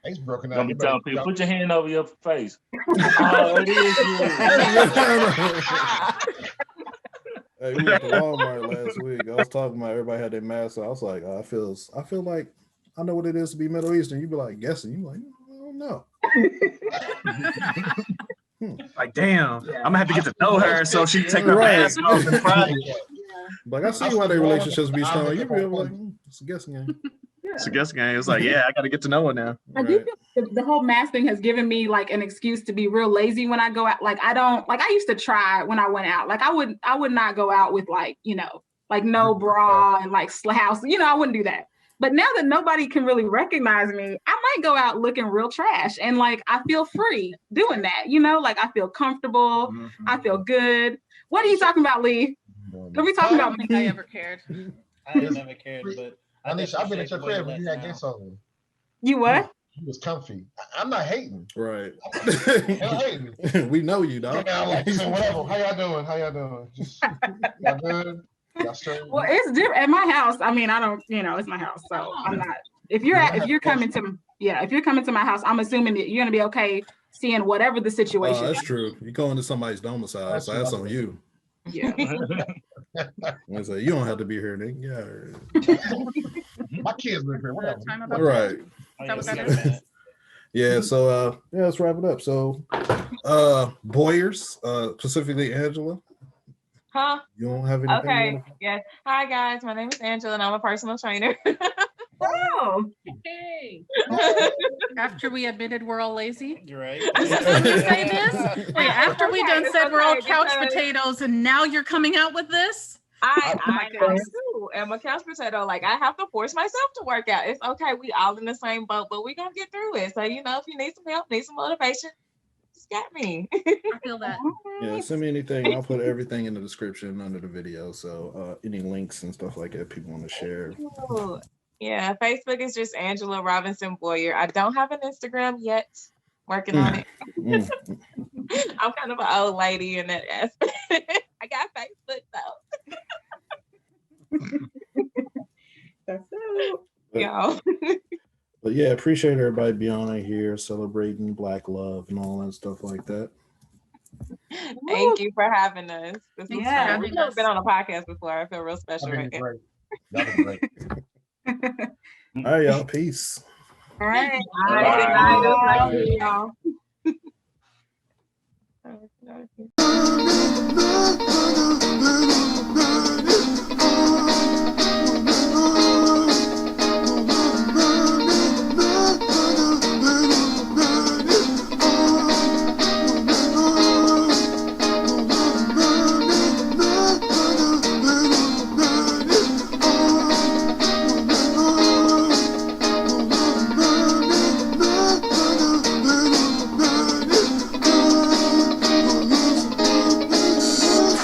He's broken out. Don't be telling people, put your hand over your face. Oh, it is. Hey, we went to Walmart last week. I was talking about everybody had their masks. So I was like, I feel like I know what it is to be Middle Eastern. You be like guessing. You like, I don't know. Like, damn, I'm gonna have to get to know her so she take her mask off in private. Like, I see why their relationships be strong. You be like, it's a guessing game. It's a guessing game. It's like, yeah, I got to get to know her now. I do feel the whole mask thing has given me like an excuse to be real lazy when I go out. Like I used to try when I went out. Like I would not go out with like, like no bra and like house. I wouldn't do that. But now that nobody can really recognize me, I might go out looking real trash. And like, I feel free doing that, like I feel comfortable. Mm-hmm. I feel good. What are you talking about, Lee? What are we talking about? I don't think I ever cared. I never cared, but Anisha, I've been at your crib when you had guests over. You what? He was comfy. I'm not hating. Right. I'm hating. We know you, dog. Yeah, like, whatever. How y'all doing? Just, y'all good? Y'all straight? Well, it's different at my house. I mean, I don't, it's my house, so I'm not. If you're coming to my house, I'm assuming that you're gonna be okay seeing whatever the situation. That's true. You go into somebody's domicile, so that's on you. Yeah. I say, you don't have to be here, Nick. Yeah. My kids live here. Whatever. Right. Yeah. So let's wrap it up. So Boyers, specifically Angela. Huh? You don't have anything? Okay. Yes. Hi guys, my name is Angela and I'm a personal trainer. Oh. Hey. After we admitted we're all lazy. You're right. Is this when you say this? Wait, after we done said we're all couch potatoes and now you're coming out with this? I am a couch potato. Like I have to force myself to work out. It's okay. We all in the same boat, but we're gonna get through it. So if you need some help, need some motivation, just get me. I feel that. Yeah, send me anything. I'll put everything in the description under the video. So any links and stuff like that people want to share. Ooh. Yeah, Facebook is just Angela Robinson Boyer. I don't have an Instagram yet. Working on it. I'm kind of an old lady in that aspect. I got Facebook though. That's it. Yo. But yeah, appreciate everybody being on here celebrating Black love and all that stuff like that. Thank you for having us. We've never been on a podcast before. I feel real special right now. That was great. All right, y'all. Peace. All right. Good night. Y'all.